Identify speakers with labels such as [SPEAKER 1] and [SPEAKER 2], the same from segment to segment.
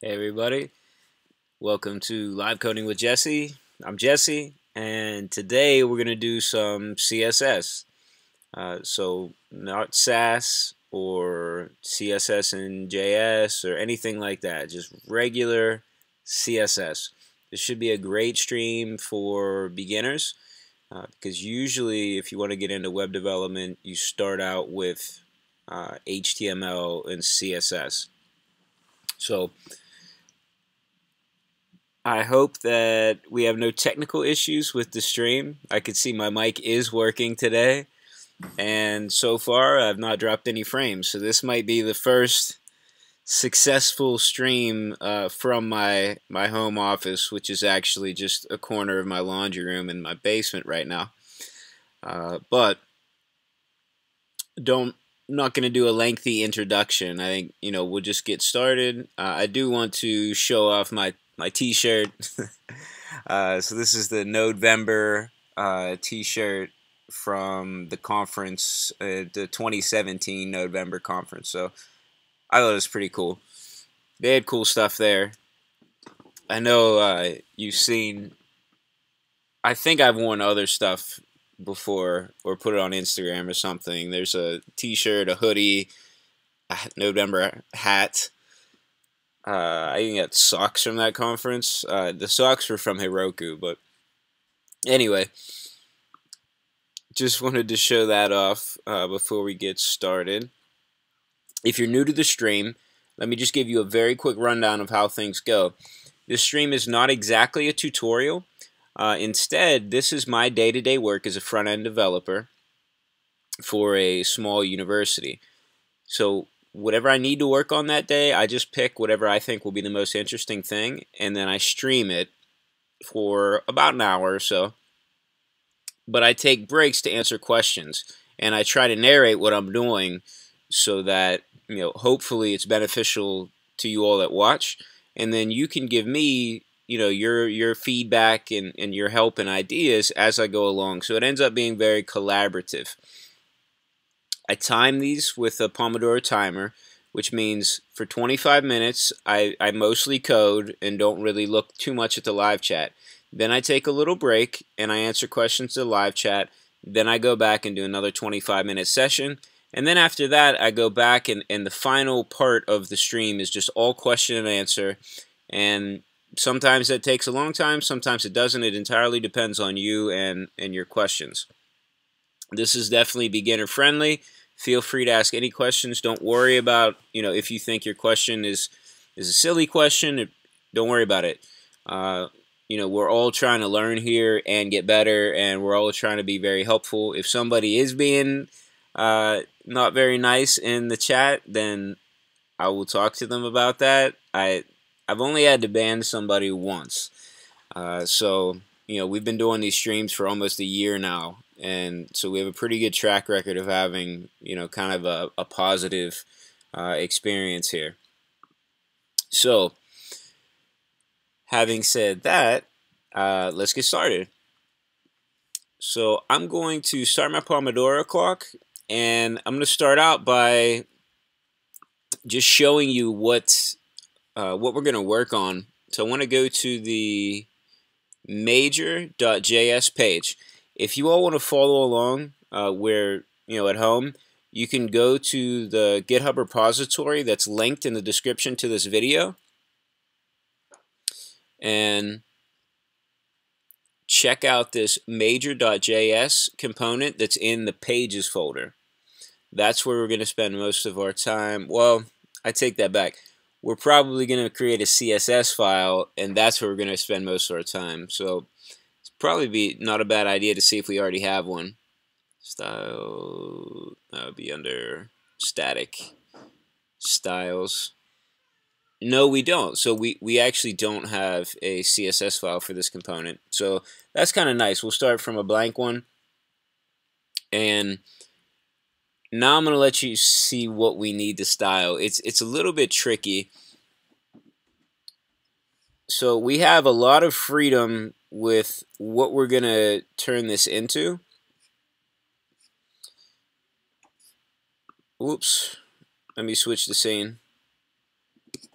[SPEAKER 1] Hey everybody, welcome to Live Coding with Jesse. I'm Jesse, and today we're going to do some CSS. So not Sass or CSS and JS or anything like that, just regular CSS. This should be a great stream for beginners because usually if you want to get into web development, you start out with HTML and CSS. So I hope that we have no technical issues with the stream. I can see my mic is working today, and so far I've not dropped any frames. So this might be the first successful stream from my home office, which is actually just a corner of my laundry room in my basement right now. But I'm not going to do a lengthy introduction. I think we'll just get started. I do want to show off my T-shirt. So this is the November T-shirt from the conference, the 2017 November conference. So I thought it was pretty cool. They had cool stuff there. I know you've seen. I think I've worn other stuff before or put it on Instagram or something. There's a T-shirt, a hoodie, a November hat. I even got socks from that conference. The socks were from Heroku, but anyway, just wanted to show that off before we get started. If you're new to the stream, let me just give you a very quick rundown of how things go. This stream is not exactly a tutorial. Instead, this is my day-to-day work as a front-end developer for a small university. So whatever I need to work on that day, I just pick whatever I think will be the most interesting thing, and then I stream it for about an hour or so. But I take breaks to answer questions, and I try to narrate what I'm doing so that hopefully it's beneficial to you all that watch, and then you can give me your feedback and your help and ideas as I go along. So it ends up being very collaborative. I time these with a Pomodoro timer, which means for 25 minutes I mostly code and don't really look too much at the live chat. Then I take a little break and I answer questions to the live chat. Then I go back and do another 25-minute session. And then after that I go back and the final part of the stream is just all question and answer. And sometimes that takes a long time, sometimes it doesn't. It entirely depends on you and your questions. This is definitely beginner friendly. Feel free to ask any questions. Don't worry about, if you think your question is a silly question, don't worry about it. We're all trying to learn here and get better, and we're all trying to be very helpful. If somebody is being not very nice in the chat, then I will talk to them about that. I've only had to ban somebody once. So we've been doing these streams for almost a year now, and so we have a pretty good track record of having kind of a positive experience here. So having said that, let's get started. So I'm going to start my Pomodoro clock, and I'm going to start out by just showing you what we're going to work on. So I want to go to the major.js page. If you all want to follow along where at home, you can go to the GitHub repository that's linked in the description to this video and check out this major.js component that's in the pages folder. That's where we're going to spend most of our time. Well, I take that back. We're probably going to create a CSS file, and that's where we're going to spend most of our time. So it's probably be not a bad idea to see if we already have one. Style, that would be under static styles. No, we don't. So we actually don't have a CSS file for this component. So that's kind of nice. We'll start from a blank one. And now I'm going to let you see what we need to style. It's a little bit tricky. So we have a lot of freedom with what we're going to turn this into. Oops. Let me switch the scene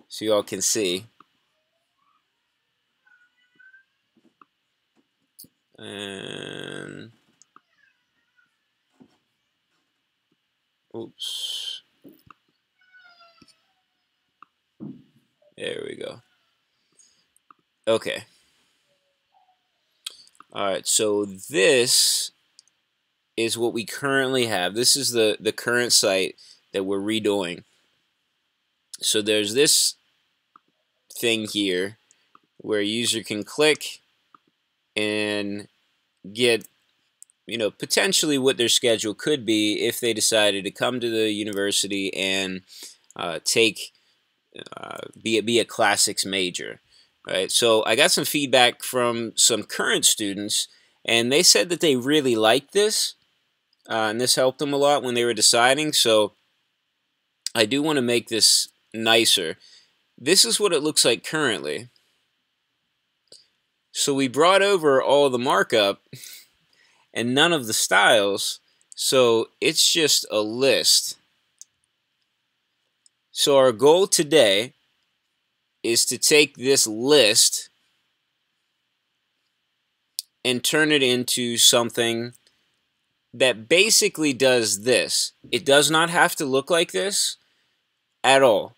[SPEAKER 1] so you all can see. And oops, there we go. Okay. All right, so this is what we currently have. This is the current site that we're redoing. So there's this thing here where a user can click and get, you know, potentially what their schedule could be if they decided to come to the university and be a classics major, right? So I got some feedback from some current students, and they said that they really liked this, and this helped them a lot when they were deciding. So I do want to make this nicer. This is what it looks like currently. So we brought over all the markup and none of the styles, so it's just a list. So our goal today is to take this list and turn it into something that basically does this. It does not have to look like this at all.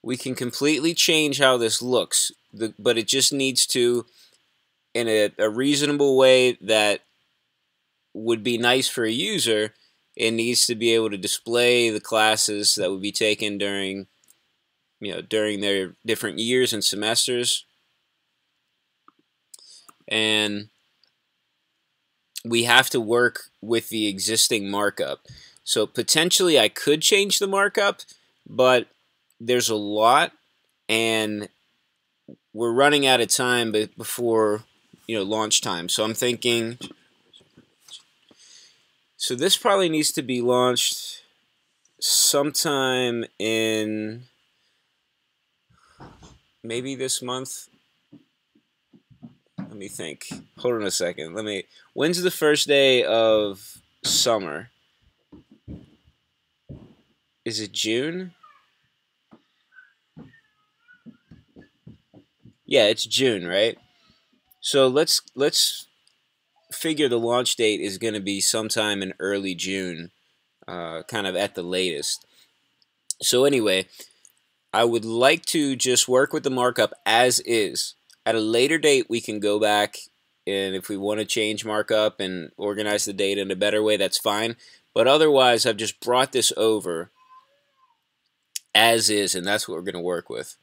[SPEAKER 1] We can completely change how this looks, but it just needs to, in a reasonable way that would be nice for a user. It needs to be able to display the classes that would be taken during, you know, during their different years and semesters. And we have to work with the existing markup. So potentially I could change the markup, but there's a lot, and we're running out of time before, you know, launch time. So I'm thinking, so this probably needs to be launched sometime in maybe this month. Let me think. Hold on a second. When's the first day of summer? Is it June? Yeah, it's June, right? So let's figure the launch date is going to be sometime in early June, kind of at the latest. So anyway, I would like to just work with the markup as is. At a later date, we can go back, and if we want to change markup and organize the data in a better way, that's fine. But otherwise, I've just brought this over as is, and that's what we're going to work with.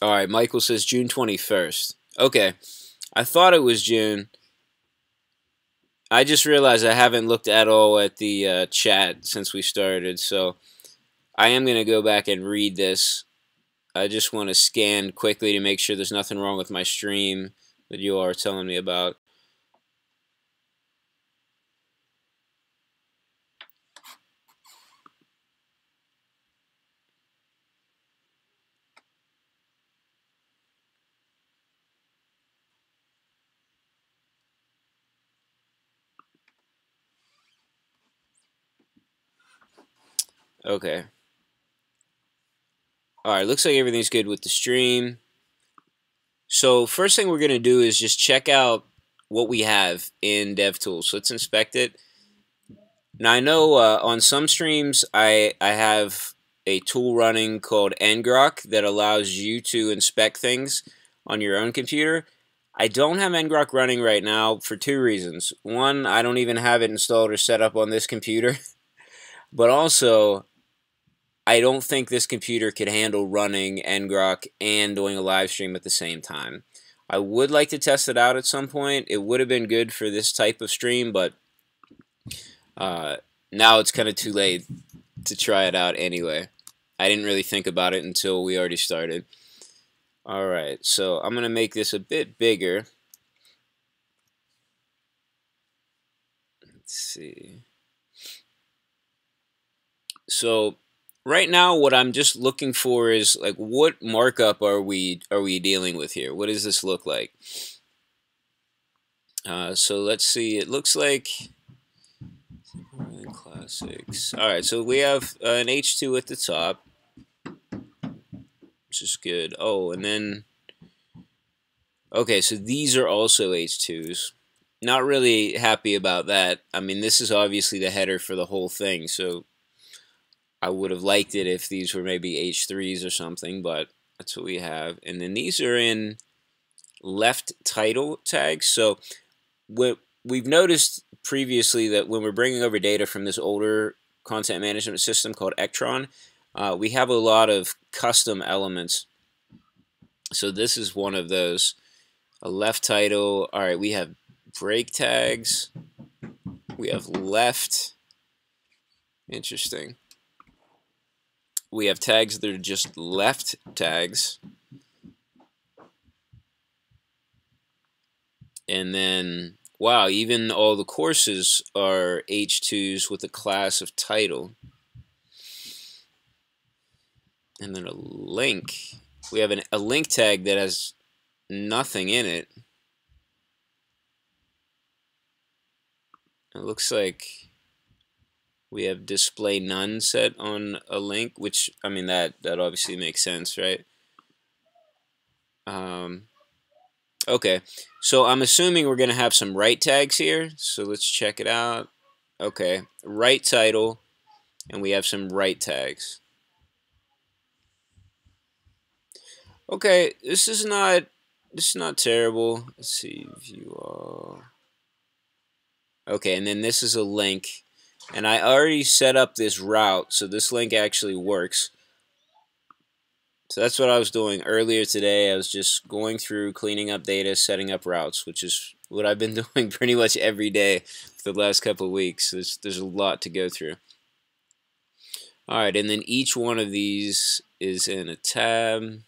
[SPEAKER 1] All right, Michael says June 21st. Okay, I thought it was June. I just realized I haven't looked at all at the chat since we started, so I am going to go back and read this. I just want to scan quickly to make sure there's nothing wrong with my stream that you all are telling me about. Okay. Alright, looks like everything's good with the stream. So first thing we're going to do is just check out what we have in DevTools. So let's inspect it. Now I know on some streams I have a tool running called ngrok that allows you to inspect things on your own computer. I don't have ngrok running right now for two reasons. One, I don't even have it installed or set up on this computer. But also, I don't think this computer could handle running ngrok and doing a live stream at the same time. I would like to test it out at some point. It would have been good for this type of stream, but now it's kind of too late to try it out anyway. I didn't really think about it until we already started. Alright, so I'm going to make this a bit bigger. Let's see. So right now what I'm just looking for is, like, what markup are we dealing with here? What does this look like? So let's see. It looks like classics. Alright, so we have an H2 at the top, which is good. Oh, and then Okay, so these are also H2s. Not really happy about that. I mean, this is obviously the header for the whole thing, so I would have liked it if these were maybe H3s or something, but that's what we have. And then these are in left title tags. So what we've noticed previously that when we're bringing over data from this older content management system called Ectron, we have a lot of custom elements. So this is one of those. A left title. All right, we have break tags. We have left. Interesting. We have tags that are just left tags. And then, wow, even all the courses are H2s with a class of title. And then a link. We have a link tag that has nothing in it. It looks like we have display none set on a link, which, I mean, that obviously makes sense, right? Okay, so I'm assuming we're going to have some right tags here. So let's check it out. Okay, right title, and we have some right tags. Okay, this is not terrible. Let's see, view all. Okay, and then this is a link, and I already set up this route, so this link actually works. So that's what I was doing earlier today. I was just going through, cleaning up data, setting up routes, which is what I've been doing pretty much every day for the last couple of weeks. There's a lot to go through. All right, and then each one of these is in a tab.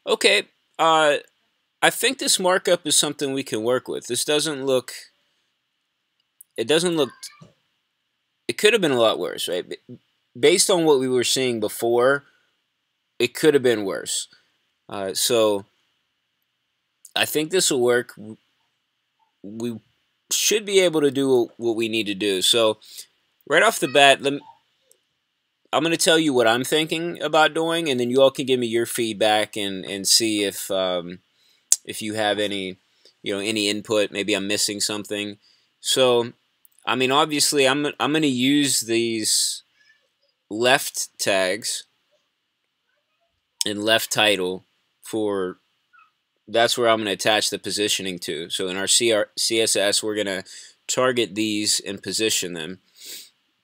[SPEAKER 1] Okay, I think this markup is something we can work with. This doesn't look. It doesn't look. It could have been a lot worse, right? Based on what we were seeing before, it could have been worse. So I think this will work. We should be able to do what we need to do. So right off the bat, I'm going to tell you what I'm thinking about doing, and then you all can give me your feedback and see if you have any any input. Maybe I'm missing something. So I mean, obviously, I'm going to use these left tags and left title for. That's where I'm going to attach the positioning to. So in our CSS, we're going to target these and position them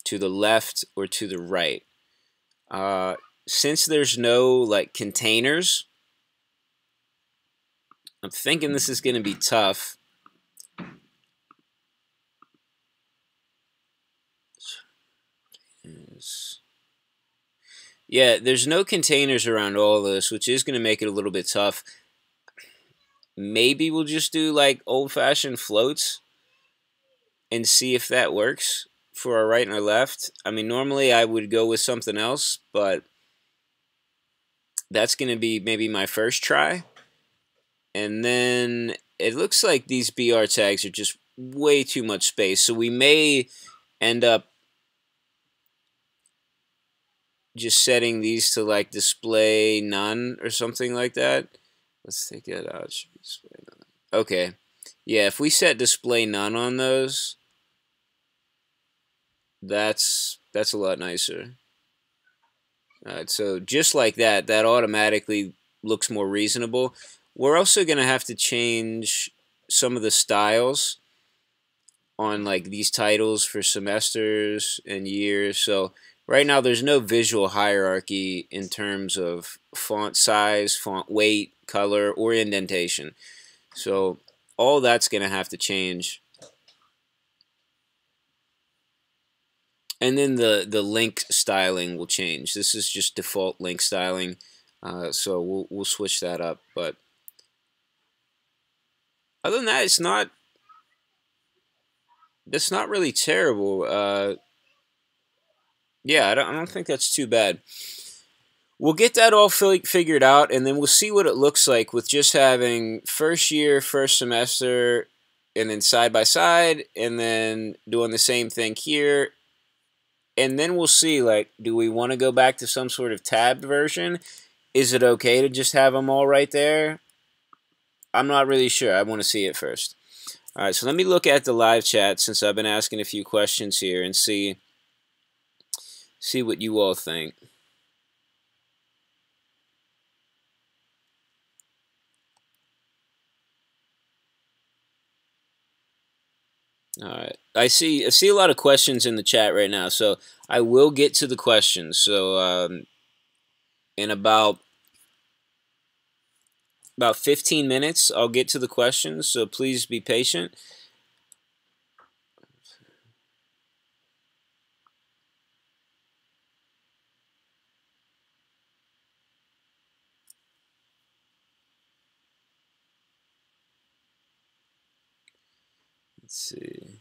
[SPEAKER 1] to the left or to the right. Since there's no like containers, I'm thinking this is going to be tough. Yeah, there's no containers around all this, which is going to make it a little bit tough. Maybe we'll just do like old-fashioned floats and see if that works for our right and our left. I mean, normally I would go with something else, but that's going to be maybe my first try. And then it looks like these BR tags are just way too much space, so we may end up just setting these to like display none or something like that. Let's take that out. Should be display none. Okay. Yeah, if we set display none on those, that's a lot nicer. Alright, so just like that, that automatically looks more reasonable. We're also going to have to change some of the styles on like these titles for semesters and years. So right now there's no visual hierarchy in terms of font size, font weight, color, or indentation. So all that's going to have to change. And then the link styling will change. This is just default link styling, so we'll switch that up. But other than that, it's not really terrible. Yeah, I don't think that's too bad. We'll get that all figured out, and then we'll see what it looks like with just having first year, first semester, and then side by side, and then doing the same thing here. And then we'll see, like, do we want to go back to some sort of tabbed version? Is it okay to just have them all right there? I'm not really sure. I want to see it first. All right, so let me look at the live chat since I've been asking a few questions here and see what you all think. All right, I see a lot of questions in the chat right now, so I will get to the questions. So in about 15 minutes, I'll get to the questions. So please be patient. Let's see.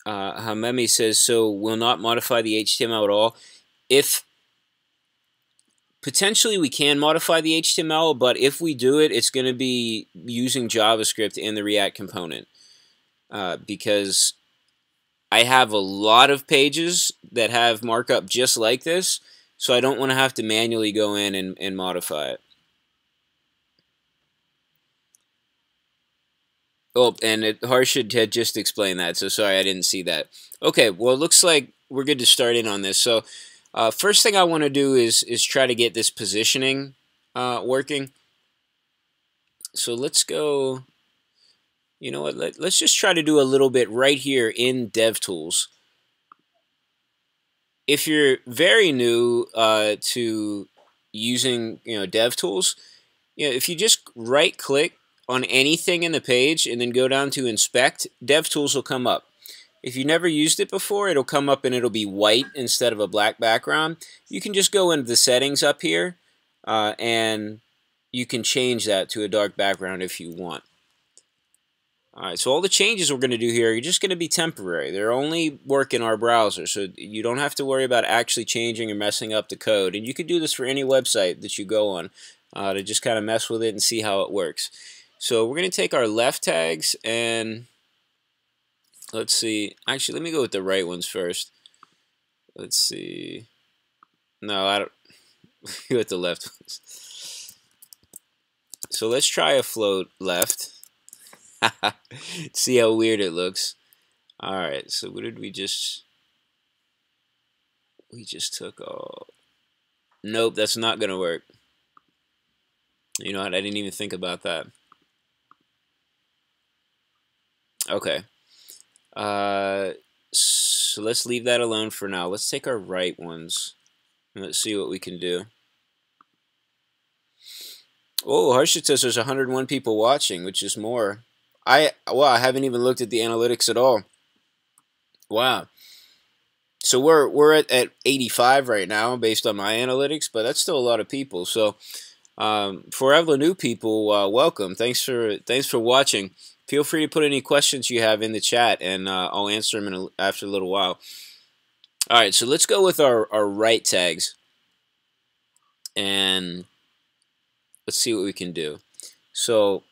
[SPEAKER 1] Hamemi says, so will not modify the HTML at all. If potentially we can modify the HTML, but if we do it, it's going to be using JavaScript in the React component. Because I have a lot of pages that have markup just like this, so I don't want to have to manually go in and modify it. Oh, and Harshad had just explained that, so sorry I didn't see that. Okay, well, it looks like we're good to start in on this. So first thing I want to do is try to get this positioning working. So let's go, you know what, let's just try to do a little bit right here in DevTools. If you're very new to using DevTools, if you just right-click on anything in the page and then go down to Inspect, DevTools will come up. If you never used it before, it'll come up and it'll be white instead of a black background. You can just go into the settings up here and you can change that to a dark background if you want. Alright, so all the changes we're going to do here are just going to be temporary. They're only work in our browser, so you don't have to worry about actually changing or messing up the code. And you can do this for any website that you go on to just kind of mess with it and see how it works. So we're going to take our left tags and let's see. Actually, let me go with the right ones first. Let's see. No, I don't. Go with the left ones. So let's try a float left. See how weird it looks. Alright, so what did we just took all. Nope, that's not gonna work. You know what, I didn't even think about that. Okay. So let's leave that alone for now. Let's take our right ones and let's see what we can do. Oh, Harshit says there's 101 people watching, which is more. I haven't even looked at the analytics at all. Wow. So we're at 85 right now based on my analytics, but that's still a lot of people. So for all the new people, welcome. Thanks for watching. Feel free to put any questions you have in the chat, and I'll answer them after a little while. All right, so let's go with our right tags, and let's see what we can do. So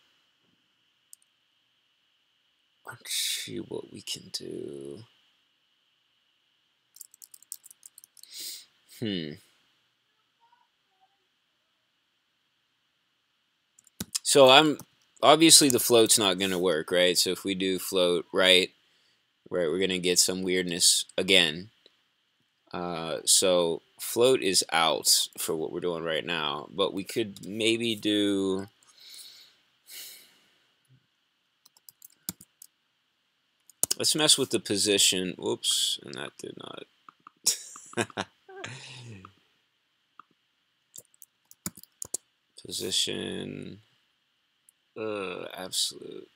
[SPEAKER 1] let's see what we can do. So obviously the float's not going to work, right? So if we do float right, we're going to get some weirdness again. So float is out for what we're doing right now, but we could maybe do. Let's mess with the position. Whoops, and that did not. Position. Absolute.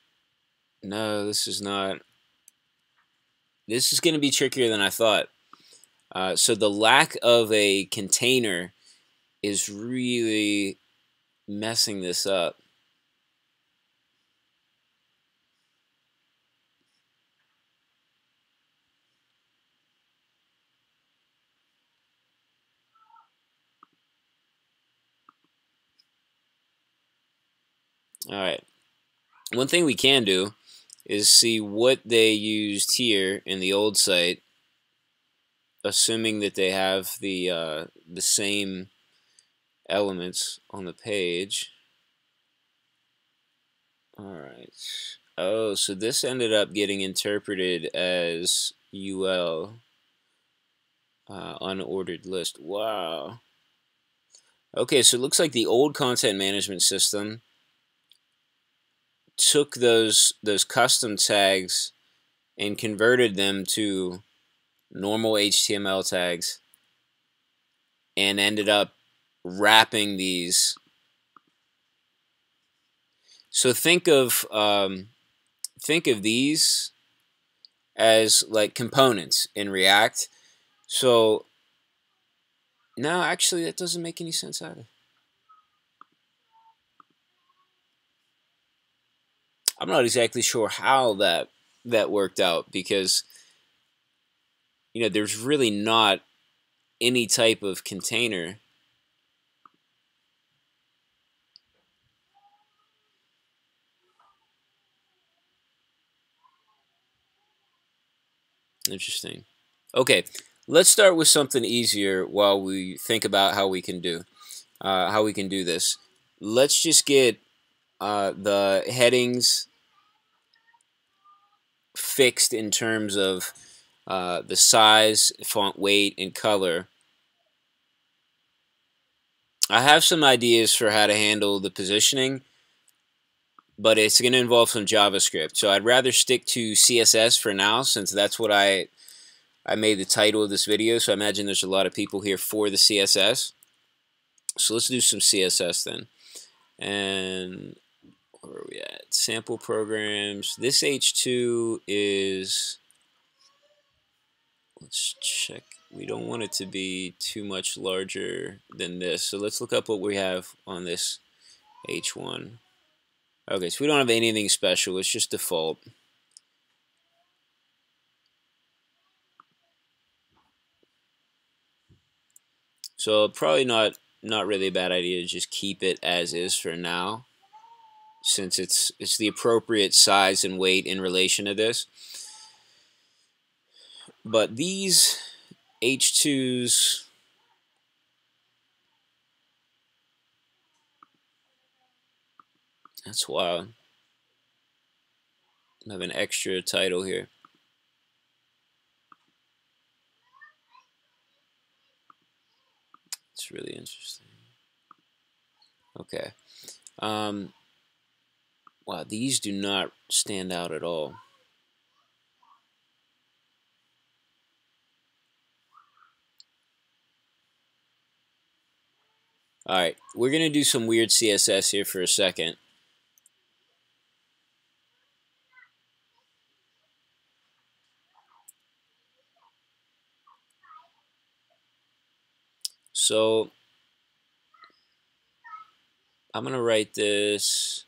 [SPEAKER 1] No, this is not. This is going to be trickier than I thought. So the lack of a container is really messing this up. All right. One thing we can do is see what they used here in the old site assuming that they have the same elements on the page. Alright. Oh, so this ended up getting interpreted as UL, unordered list. Wow. Okay, so it looks like the old content management system took those custom tags and converted them to normal HTML tags and ended up wrapping these. So think of these as like components in React. So no, actually that doesn't make any sense either. I'm not exactly sure how that worked out, because there's really not any type of container. Interesting. Okay, let's start with something easier while we think about how we can do this. Let's just get the headings fixed in terms of the size, font weight, and color. I have some ideas for how to handle the positioning, but it's going to involve some JavaScript. So I'd rather stick to CSS for now, since that's what I made the title of this video. So I imagine there's a lot of people here for the CSS. So let's do some CSS then. And where are we at? Sample programs. This H2 is, let's check. We don't want it to be too much larger than this. So let's look up what we have on this H1. Okay, so we don't have anything special. It's just default. So probably not really a bad idea to just keep it as is for now, since it's the appropriate size and weight in relation to this. But these H2s, that's wild. I have an extra title here. It's really interesting. Okay. Wow, these do not stand out at all. Alright, we're going to do some weird CSS here for a second. So I'm going to write this.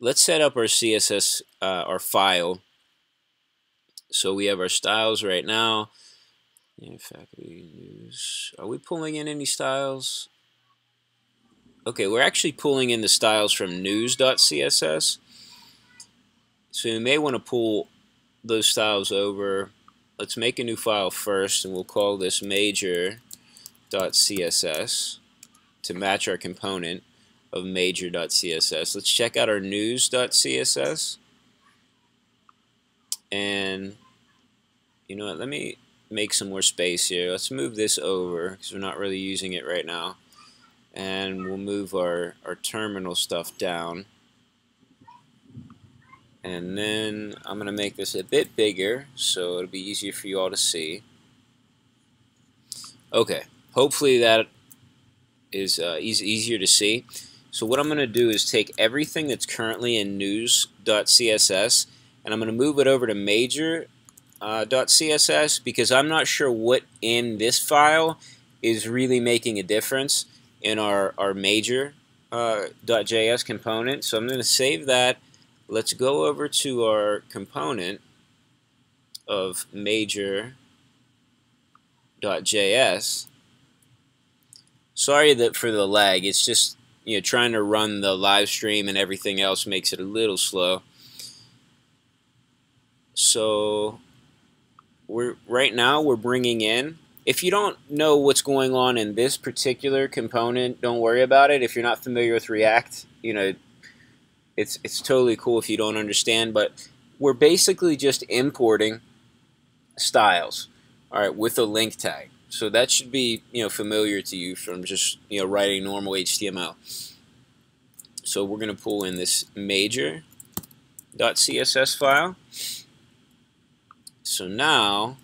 [SPEAKER 1] Let's set up our CSS, our file. So we have our styles right now. Yeah, faculty news. Are we pulling in any styles? Okay, we're actually pulling in the styles from news.css. So we may want to pull those styles over. Let's make a new file first, and we'll call this major.css to match our component of major.css. Let's check out our news.css. And you know what, let me make some more space here. Let's move this over because we're not really using it right now. And we'll move our terminal stuff down. And then I'm going to make this a bit bigger so it'll be easier for you all to see. Okay, hopefully that is easier to see. So what I'm going to do is take everything that's currently in news.css and I'm going to move it over to major.css because I'm not sure what in this file is really making a difference in our major.js component. So I'm going to save that. Let's go over to our component of major.js. Sorry for the lag. It's just trying to run the live stream and everything else makes it a little slow. So right now we're bringing in. If you don't know what's going on in this particular component, don't worry about it. If you're not familiar with React, it's totally cool if you don't understand. But we're basically just importing styles, all right, with a link tag. So that should be familiar to you from just writing normal HTML. So we're going to pull in this major.css file. So now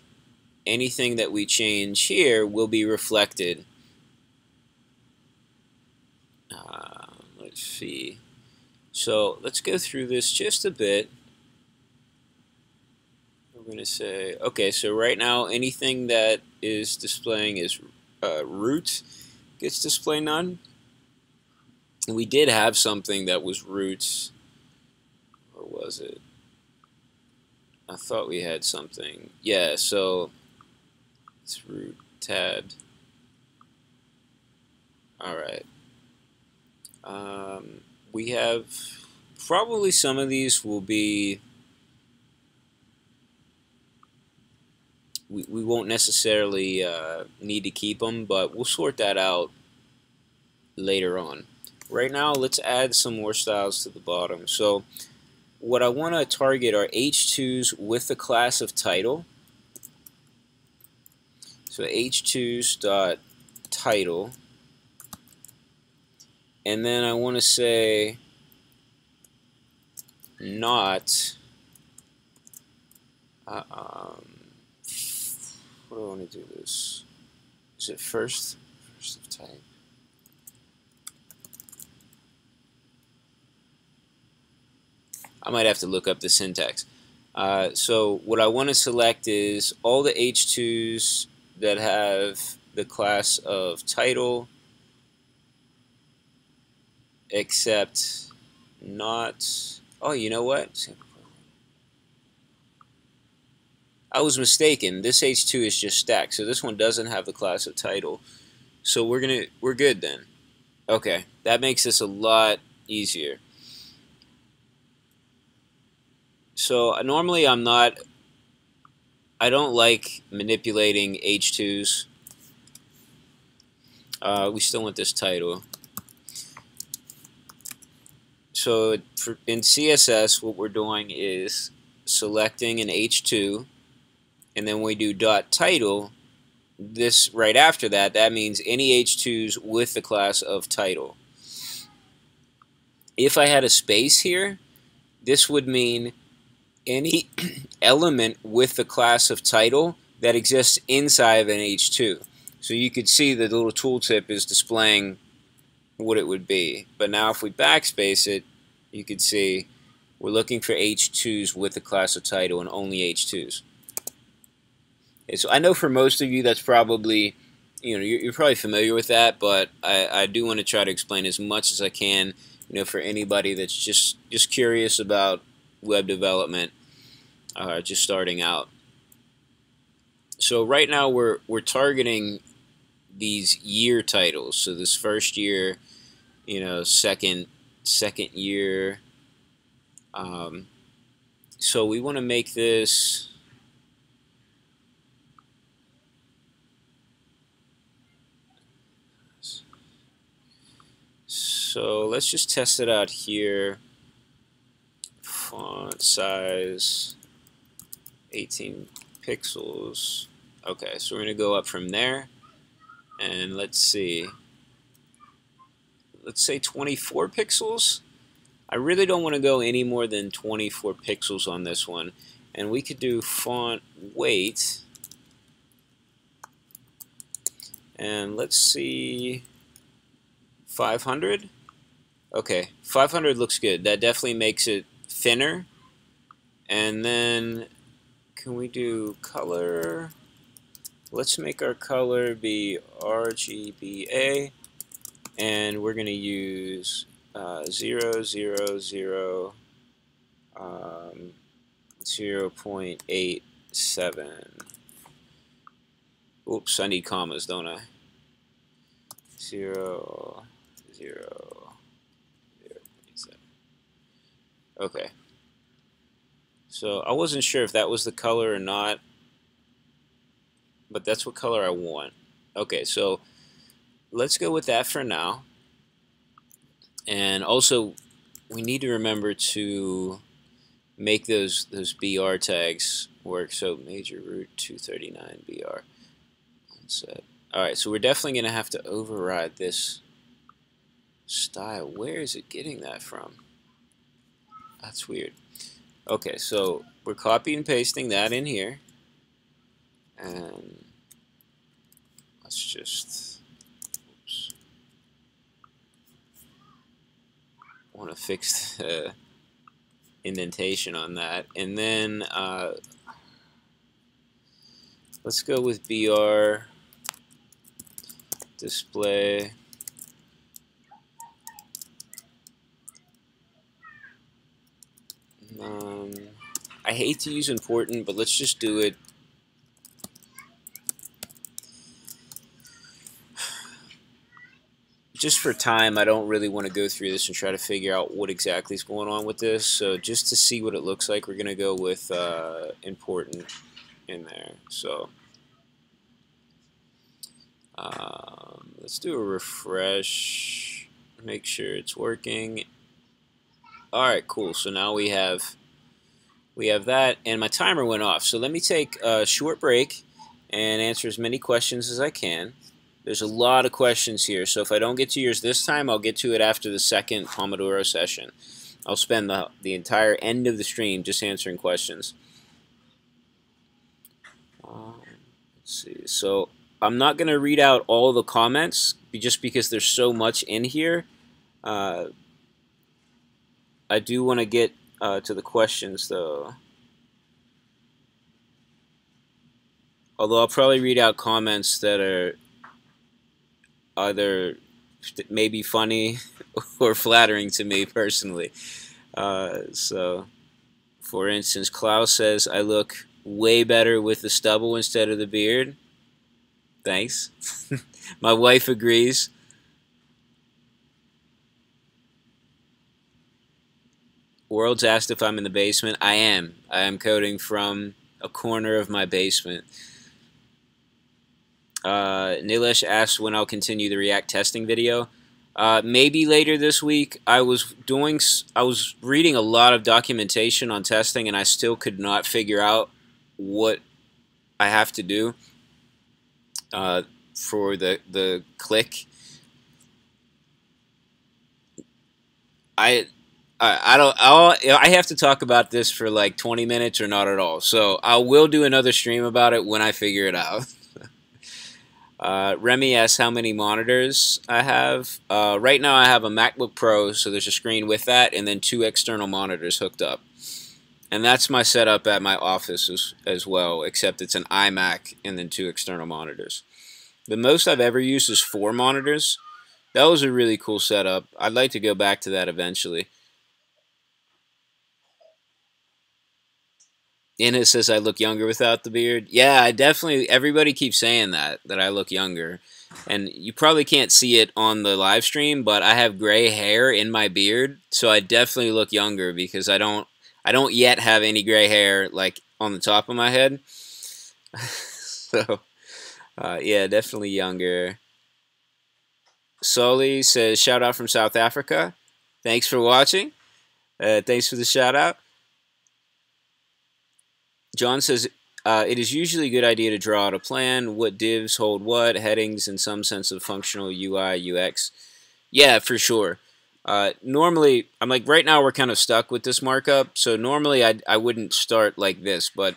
[SPEAKER 1] anything that we change here will be reflected. Let's see. So let's go through this just a bit. We're going to say, okay, so right now anything that is displaying is root gets display none. And we did have something that was roots, or was it? I thought we had something. Yeah, so it's root tabbed. All right. We have probably some of these will be. We won't necessarily need to keep them, but we'll sort that out later on. Right now, let's add some more styles to the bottom. So what I want to target are H2s with the class of title. So H2s.title. And then I want to say not. What do I want to do this? Is it first of type? I might have to look up the syntax. So what I want to select is all the H2s that have the class of title, except not. Oh, you know what? I was mistaken. This H2 is just stacked, so this one doesn't have the class of title. So we're good then. Okay, that makes this a lot easier. So normally I don't like manipulating H2s. We still want this title. So in CSS, what we're doing is selecting an H2, and then when we do .title, this right after that, that means any H2s with the class of title. If I had a space here, this would mean any element with the class of title that exists inside of an H2. So you could see the little tooltip is displaying what it would be. But now if we backspace it, you can see we're looking for H2s with the class of title and only H2s. Okay, so I know for most of you that's probably, you're probably familiar with that, but I do want to try to explain as much as I can, for anybody that's just curious about web development, just starting out. So right now we're targeting these year titles. So this first year, second year. So we want to make this. So let's just test it out here. Font size 18 pixels. Okay, so we're going to go up from there. And let's see. Let's say 24 pixels. I really don't want to go any more than 24 pixels on this one. And we could do font weight. And let's see, 500. Okay, 500 looks good. That definitely makes it thinner. And then can we do color? Let's make our color be RGBA, and we're going to use 0.87. Oops, I need commas, don't I? 0, 0, 0.7. Okay. So I wasn't sure if that was the color or not. but that's what color I want. Okay, so let's go with that for now. And also, we need to remember to make those BR tags work. So major root 239 BR. Set. All right, so we're definitely going to have to override this style. Where is it getting that from? That's weird. Okay, so we're copy and pasting that in here. And let's just, oops, want to fix the indentation on that. And then let's go with BR display. I hate to use important, but let's just do it. Just for time, I don't really want to go through this and try to figure out what exactly is going on with this. So just to see what it looks like, we're going to go with important in there. So let's do a refresh, make sure it's working. All right, cool. So now we have that, and my timer went off. So let me take a short break and answer as many questions as I can. There's a lot of questions here, so if I don't get to yours this time, I'll get to it after the second Pomodoro session. I'll spend the entire end of the stream just answering questions. Let's see. So I'm not going to read out all the comments just because there's so much in here. I do want to get to the questions, though. Although I'll probably read out comments that are either maybe funny or flattering to me personally. So, for instance, Klaus says, I look way better with the stubble instead of the beard. Thanks. My wife agrees. World's asked if I'm in the basement. I am. I am coding from a corner of my basement. Nilesh asked when I'll continue the React testing video. Maybe later this week. I was reading a lot of documentation on testing, and I still could not figure out what I have to do for the click. I have to talk about this for like 20 minutes or not at all. So I will do another stream about it when I figure it out. Remy asks how many monitors I have. Right now I have a MacBook Pro, so there's a screen with that, and then 2 external monitors hooked up. And that's my setup at my office as well, except it's an iMac and then 2 external monitors. The most I've ever used is 4 monitors. That was a really cool setup. I'd like to go back to that eventually. Anna says I look younger without the beard. Yeah, I definitely, everybody keeps saying that I look younger. And you probably can't see it on the live stream, but I have gray hair in my beard, so I definitely look younger because I don't yet have any gray hair like on the top of my head. So, yeah, definitely younger. Sully says, shout out from South Africa. Thanks for watching. Thanks for the shout out. John says, it is usually a good idea to draw out a plan, what divs hold what, headings, and some sense of functional UI, UX. Yeah, for sure. Normally, I'm like, right now we're kind of stuck with this markup, so normally I wouldn't start like this, but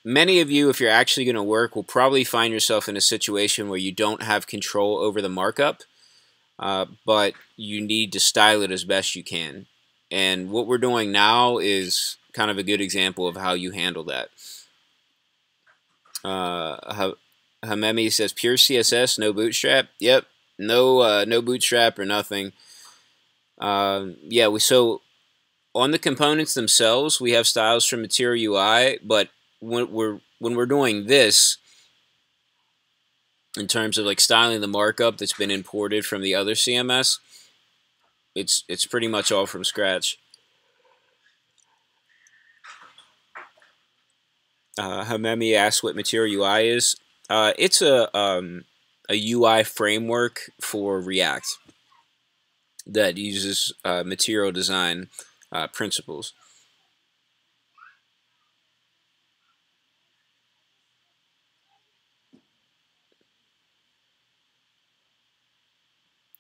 [SPEAKER 1] many of you, if you're actually going to work, will probably find yourself in a situation where you don't have control over the markup, but you need to style it as best you can. And what we're doing now is kind of a good example of how you handle that. Hamemi says, pure CSS, no bootstrap. Yep, no bootstrap or nothing. Yeah, so on the components themselves, we have styles from Material UI, but when we're doing this, in terms of like styling the markup that's been imported from the other CMS, it's pretty much all from scratch. Hamemi asks what Material UI is. It's a UI framework for React that uses material design principles.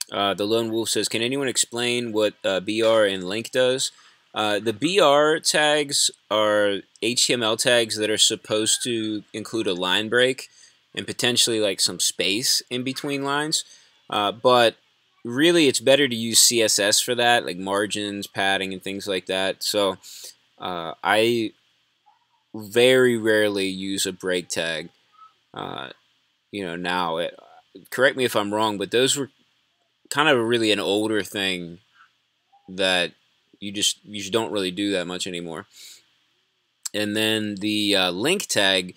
[SPEAKER 1] The Lone Wolf says, "Can anyone explain what BR and link does?" The BR tags are HTML tags that are supposed to include a line break and potentially like some space in between lines. But really, it's better to use CSS for that, like margins, padding, and things like that. So I very rarely use a break tag. Uh, now, correct me if I'm wrong, but those were kind of really an older thing that you just don't really do that much anymore. And then the link tag,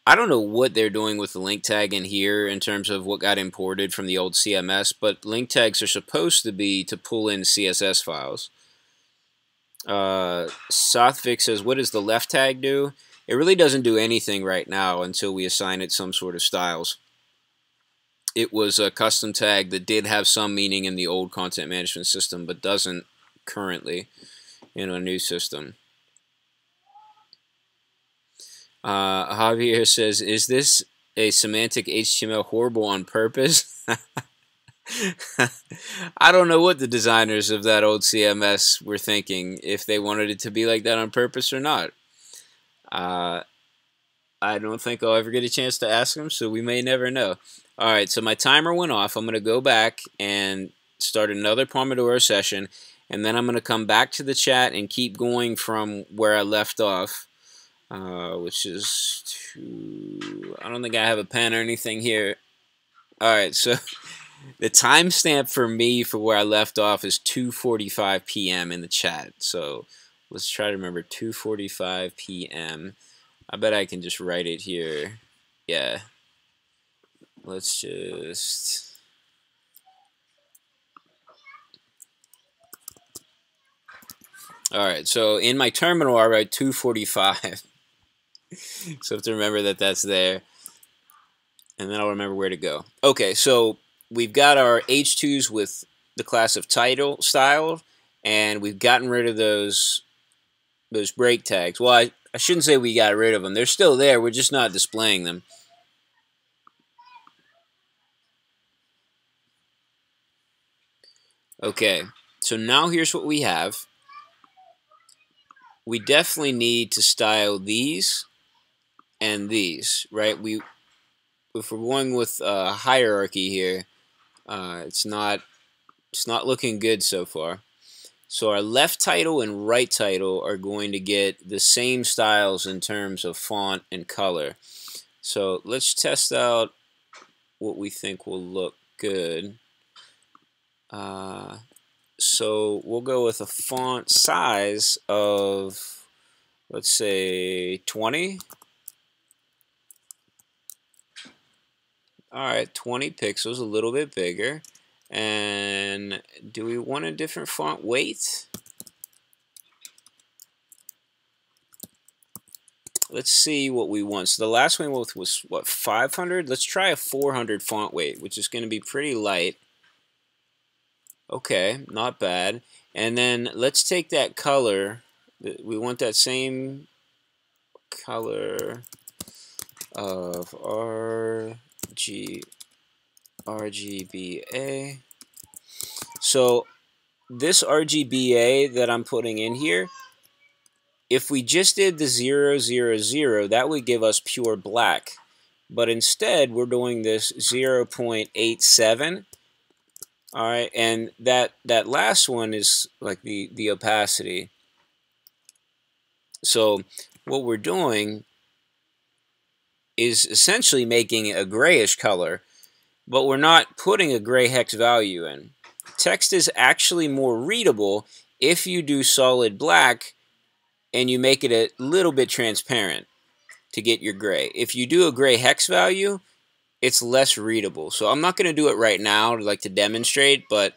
[SPEAKER 1] I don't know what they're doing with the link tag in here in terms of what got imported from the old CMS, but link tags are supposed to be to pull in CSS files. Sothvik says, what does the left tag do? It really doesn't do anything right now until we assign it some sort of styles. It was a custom tag that did have some meaning in the old content management system, but doesn't currently in a new system. Javier says, is this a semantic HTML horrible on purpose? I don't know what the designers of that old CMS were thinking, if they wanted it to be like that on purpose or not. I don't think I'll ever get a chance to ask them, so we may never know. Alright, so my timer went off. I'm going to go back and start another Pomodoro session, and then I'm going to come back to the chat and keep going from where I left off, which is I don't think I have a pen or anything here. Alright, so the timestamp for me for where I left off is 2:45 p.m. in the chat. So let's try to remember 2:45 p.m. I bet I can just write it here. Yeah. Let's just... Alright, so in my terminal I write 2:45. So I have to remember that that's there. And then I'll remember where to go. Okay, so we've got our H2s with the class of title style, and we've gotten rid of those break tags. Well, I shouldn't say we got rid of them. They're still there. We're just not displaying them. Okay, so now here's what we have. We definitely need to style these and these, right? If we're going with hierarchy here, it's not looking good so far. So our left title and right title are going to get the same styles in terms of font and color. So let's test out what we think will look good. So we'll go with a font size of, let's say, 20. Alright, 20 pixels, a little bit bigger. And do we want a different font weight? Let's see what we want. So the last one was what, 500? Let's try a 400 font weight, which is going to be pretty light. Okay, not bad. And then let's take that color. We want that same color of RGBA. So this RGBA that I'm putting in here, if we just did the 0, 0, 0, that would give us pure black. But instead, we're doing this 0.87. All right, and that last one is like the opacity. So what we're doing is essentially making it a grayish color, but we're not putting a gray hex value in. Text is actually more readable if you do solid black and you make it a little bit transparent to get your gray. If you do a gray hex value, it's less readable. So I'm not going to do it right now to demonstrate, but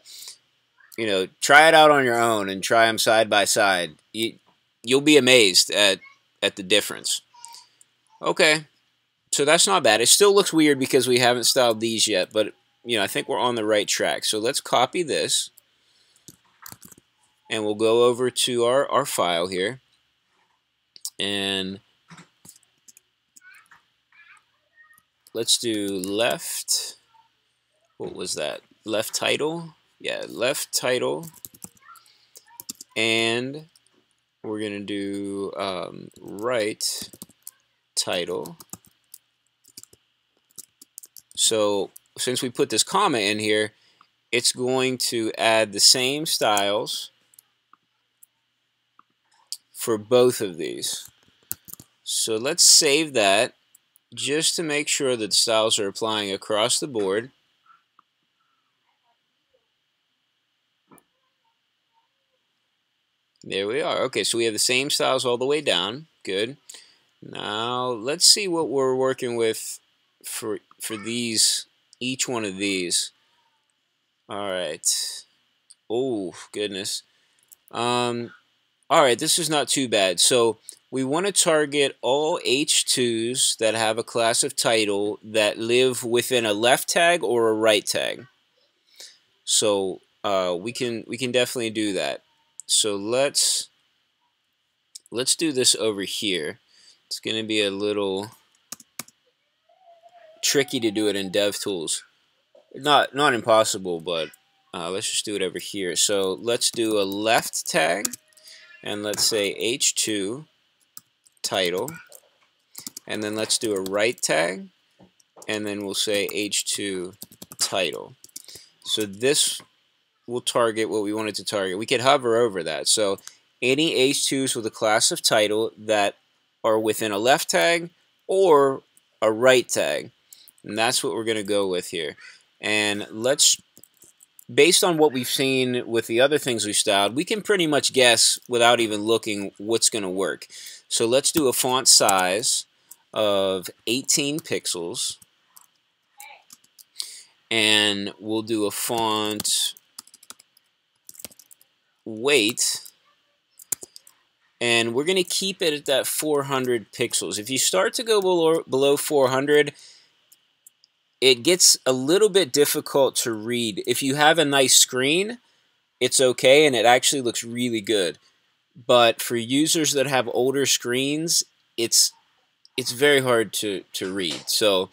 [SPEAKER 1] try it out on your own and try them side by side. You'll be amazed at the difference. Okay, so that's not bad. It still looks weird because we haven't styled these yet, but I think we're on the right track. So let's copy this, and we'll go over to our file here, and let's do left. What was that? Left title? Yeah, left title, and we're gonna do right title. So since we put this comma in here, it's going to add the same styles for both of these. So let's save that just to make sure that the styles are applying across the board. There we are. Okay, so we have the same styles all the way down. Good. Now let's see what we're working with for these, each one of these. All right. Oh goodness. All right, this is not too bad. So we want to target all H2s that have a class of title that live within a left tag or a right tag. So we can definitely do that. So let's do this over here. It's going to be a little tricky to do it in DevTools. Not impossible, but let's just do it over here. So let's do a left tag, and let's say H2 title, and then let's do a right tag, and then we'll say H2 title. So this will target what we wanted to target. We could hover over that. So any H2s with a class of title that are within a left tag or a right tag. And that's what we're going to go with here. And let's, based on what we've seen with the other things we styled, we can pretty much guess without even looking what's going to work. So let's do a font size of 18 pixels. And we'll do a font weight, and we're going to keep it at that 400 pixels. If you start to go below 400, it gets a little bit difficult to read. If you have a nice screen, it's okay, and it actually looks really good. But for users that have older screens, it's very hard to read. So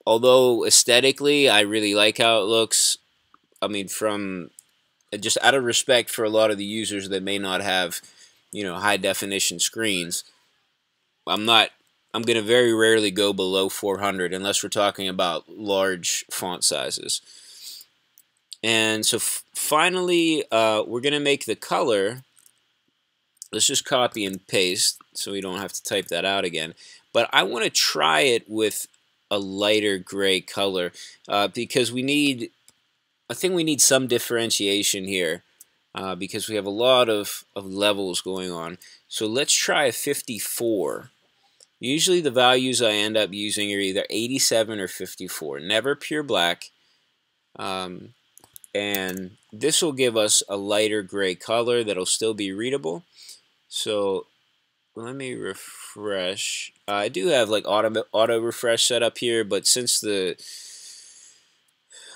[SPEAKER 1] although aesthetically I really like how it looks, I mean, from just out of respect for a lot of the users that may not have, high definition screens, I'm going to very rarely go below 400 unless we're talking about large font sizes. And so finally, we're going to make the color. Let's just copy and paste so we don't have to type that out again. But I want to try it with a lighter gray color because I think we need some differentiation here because we have a lot of levels going on. So let's try a 54. Usually the values I end up using are either 87 or 54, never pure black. And this will give us a lighter gray color that'll still be readable. So let me refresh. I do have like auto refresh set up here, but since there's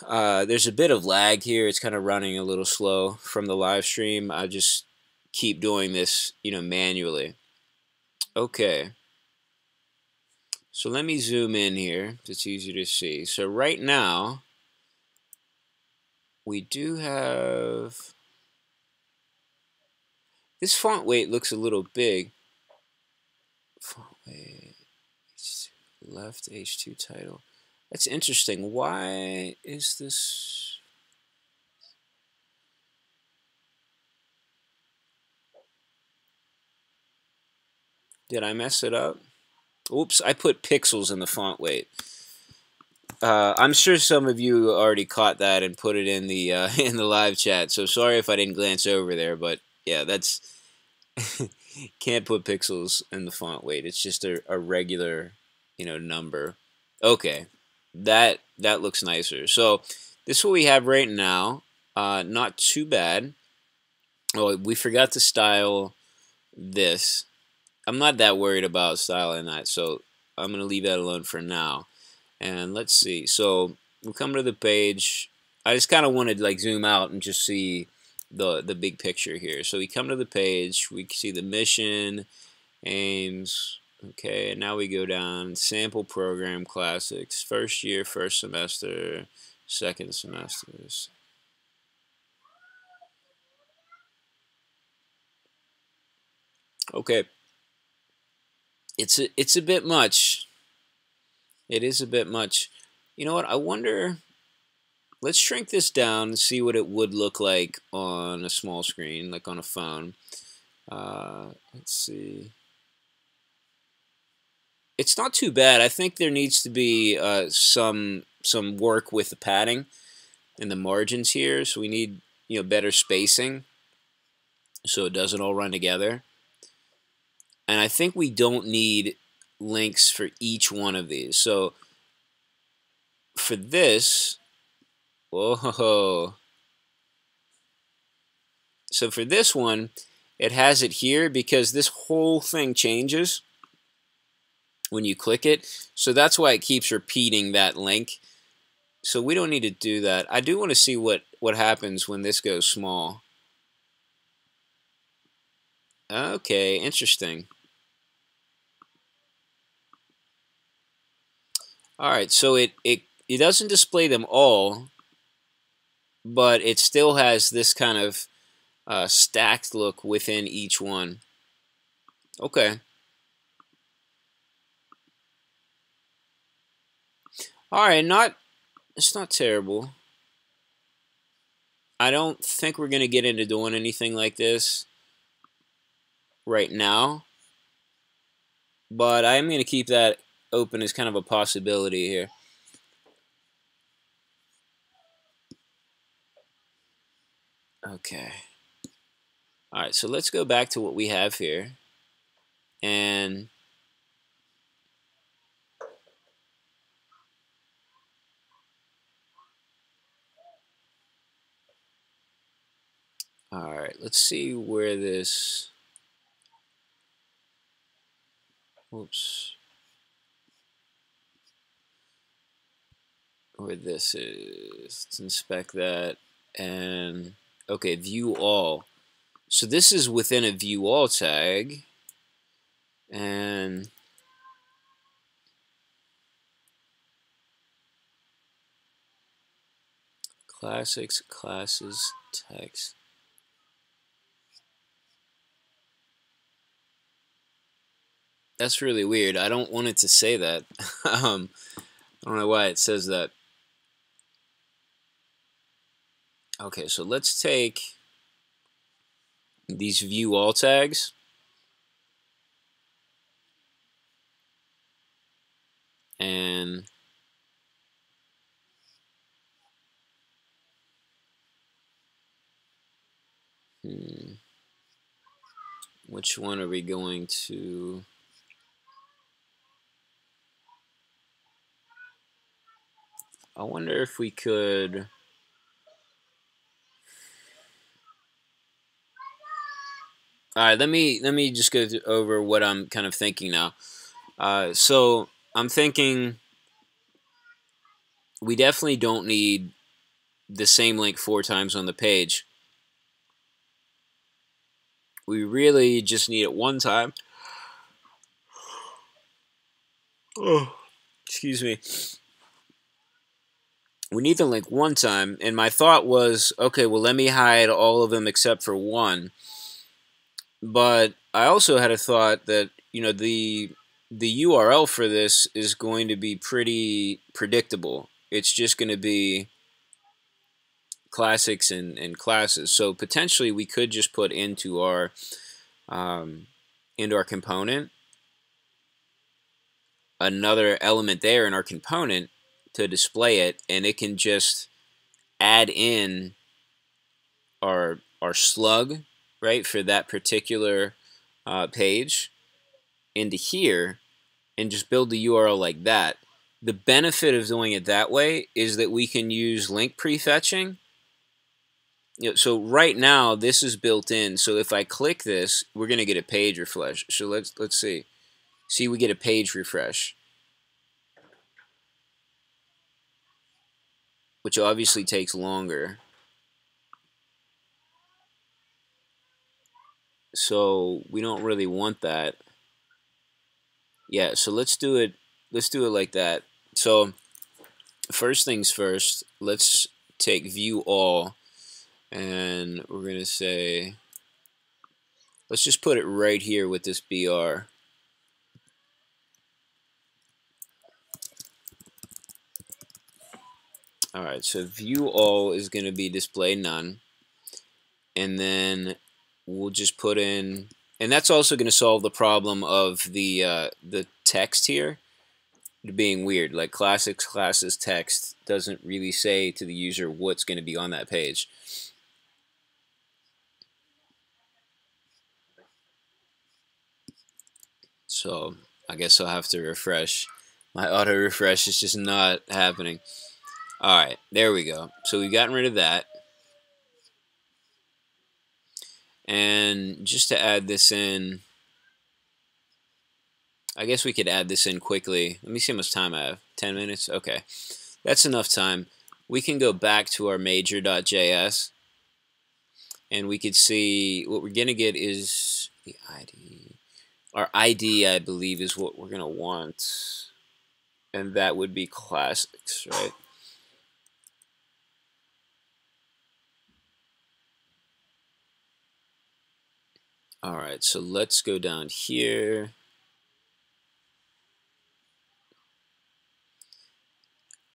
[SPEAKER 1] a bit of lag here, it's kind of running a little slow from the live stream. I just keep doing this, manually. Okay. So let me zoom in here. It's easier to see. So right now, we do have... This font weight looks a little big. Font weight, left H2 title. That's interesting. Why is this... Did I mess it up? Oops, I put pixels in the font weight. I'm sure some of you already caught that and put it in the in the live chat. So sorry if I didn't glance over there, but yeah, that's can't put pixels in the font weight. It's just a regular, number. Okay, that looks nicer. So this is what we have right now. Not too bad. Oh, we forgot to style this. I'm not that worried about styling that, so I'm going to leave that alone for now. And let's see. So we'll come to the page. I just kind of wanted to like zoom out and just see the big picture here. So we come to the page. We see the mission, aims. Okay, and now we go down. Sample program classics. First year, first semester, second semesters. Okay, it's a bit much. It is a bit much. You know what? I wonder. Let's shrink this down and see what it would look like on a small screen, like on a phone. Let's see. It's not too bad. I think there needs to be some work with the padding and the margins here. So we need better spacing so it doesn't all run together. And I think we don't need links for each one of these. So for this, whoa. So for this one, it has it here because this whole thing changes when you click it. So that's why it keeps repeating that link. So we don't need to do that. I do want to see what happens when this goes small. Okay, interesting. All right, so it doesn't display them all, but it still has this kind of stacked look within each one. Okay. All right, it's not terrible. I don't think we're gonna get into doing anything like this right now, but I am gonna keep that open as kind of a possibility here. Okay. All right, so let's go back to what we have here, and all right, let's see where this. Whoops. Where this is. Let's inspect that, and okay, view all. So this is within a view all tag, and classics, classes, text. That's really weird. I don't want it to say that. I don't know why it says that. Okay, so let's take these view all tags and which one are we going to? I wonder if we could. All right, let me just go over what I'm kind of thinking now. So I'm thinking we definitely don't need the same link 4 times on the page. We really just need it one time. Oh, excuse me. We need the link one time, and my thought was, okay, well, let me hide all of them except for one. But I also had a thought that the URL for this is going to be pretty predictable. It's just going to be classics and classes. So potentially we could just put into our component another element there in our component to display it, and it can just add in our slug, right, for that particular page into here and just build the URL like that. The benefit of doing it that way is that we can use link prefetching So right now this is built in. So if I click this, we're gonna get a page refresh. So let's see. See, we get a page refresh, which obviously takes longer. So we don't really want that. Yeah, so let's do it like that. So first things first, let's take view all, and we're gonna say, let's just put it right here with this BR. Alright, so view all is gonna be display none, and then we'll just put in, and that's also gonna solve the problem of the text here being weird. Like classics classes text doesn't really say to the user what's going to be on that page. So I guess I'll have to refresh. My auto refresh is just not happening. Alright, there we go. So we've gotten rid of that. And just to add this in, I guess we could add this in quickly. Let me see how much time I have. 10 minutes? Okay. That's enough time. We can go back to our major.js, and we could see what we're going to get is the ID. Our ID, I believe, is what we're going to want. And that would be classics, right? Alright, so let's go down here.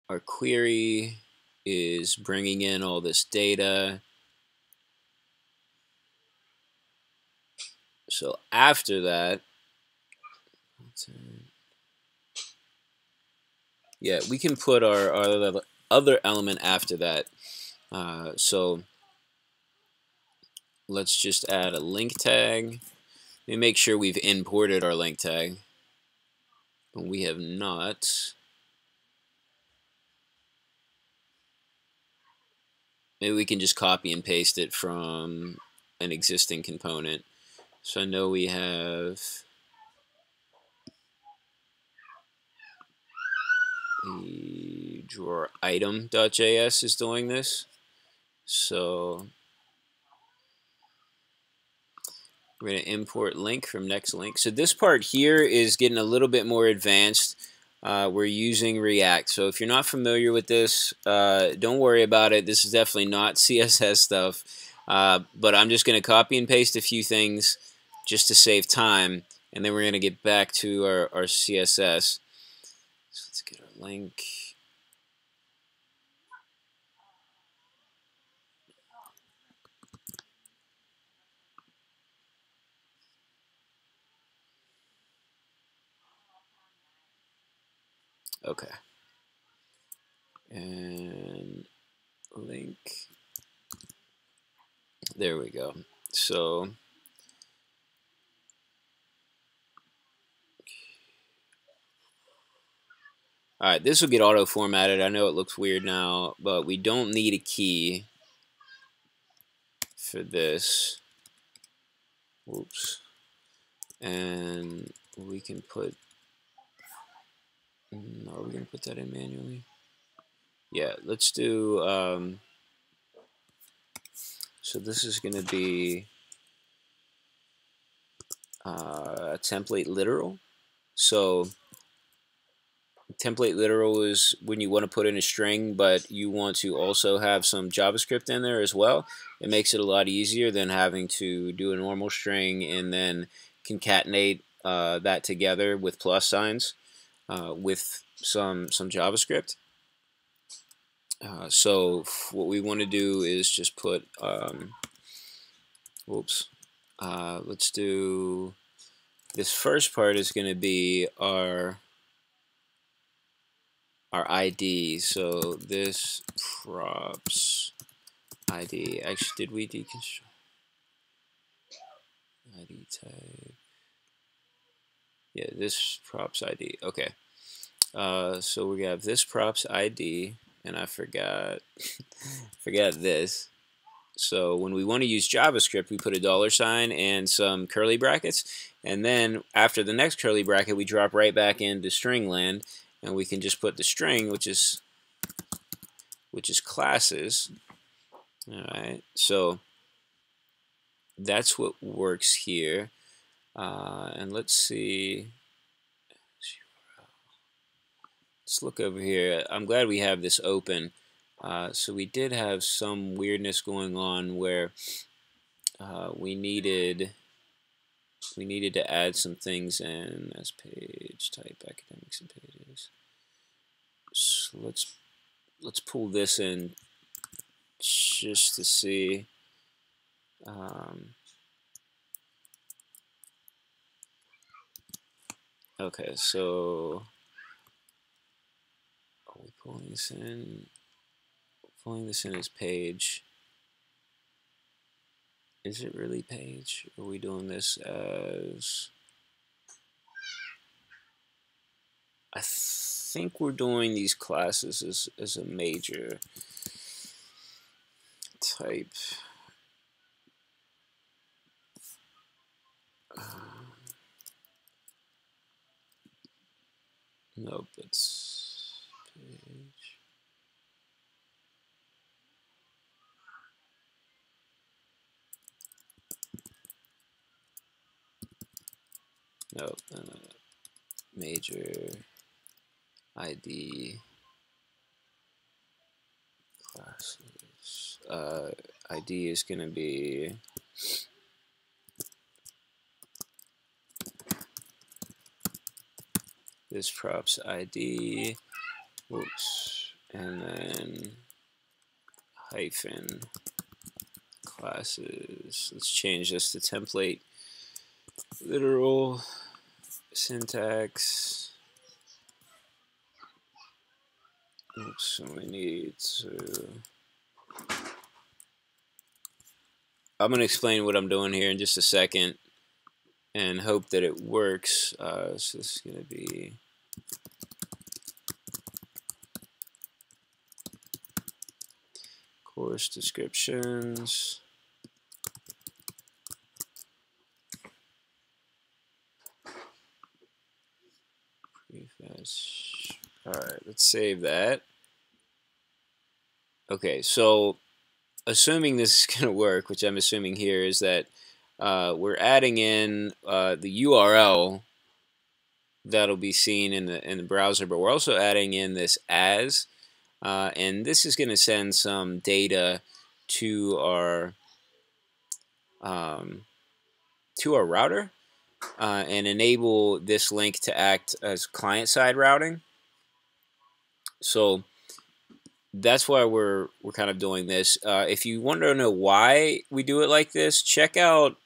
[SPEAKER 1] Our query is bringing in all this data. So after that, yeah, we can put our other element after that. So let's just add a link tag. Let me make sure we've imported our link tag. We have not. Maybe we can just copy and paste it from an existing component. So I know we have the drawer item.js is doing this. So we're going to import link from next link. So this part here is getting a little bit more advanced. We're using React. So if you're not familiar with this, don't worry about it. This is definitely not CSS stuff. But I'm just going to copy and paste a few things just to save time. And then we're going to get back to our CSS. So let's get our link. Okay. And link. There we go. So alright, this will get auto-formatted. I know it looks weird now, but we don't need a key for this. Oops. And we can put, are we going to put that in manually? Yeah, let's do, so this is going to be a template literal. So template literal is when you want to put in a string, but you want to also have some JavaScript in there as well. It makes it a lot easier than having to do a normal string and then concatenate that together with plus signs with some JavaScript. So what we want to do is just put, let's do, this first part is going to be our ID. So this props ID. Actually, did we deconstruct ID type? Yeah, this props ID. Okay. So we have this props ID, and I forgot forgot this. So when we want to use JavaScript, we put a $sign and some curly brackets, and then after the next curly bracket, we drop right back into string land, and we can just put the string, which is classes. All right, so that's what works here. And let's see. Let's look over here. I'm glad we have this open. So we did have some weirdness going on where we needed to add some things in as page type academics and pages. So let's pull this in just to see. Okay, so are we pulling this in? Pulling this in as page. Is it really page? Are we doing this as... I think we're doing these classes as a major type. Nope, it's page. Nope, major ID classes. ID is going to be this props ID, whoops, and then hyphen classes. Let's change this to template literal syntax. Oops, so we need to... I'm going to explain what I'm doing here in just a second and hope that it works. So this is going to be course descriptions. Alright, let's save that. Okay, so assuming this is going to work, which I'm assuming here, is that we're adding in the URL that'll be seen in the browser, but we're also adding in this as, and this is going to send some data to our router and enable this link to act as client-side routing. So that's why we're kind of doing this. If you want to know why we do it like this, check out.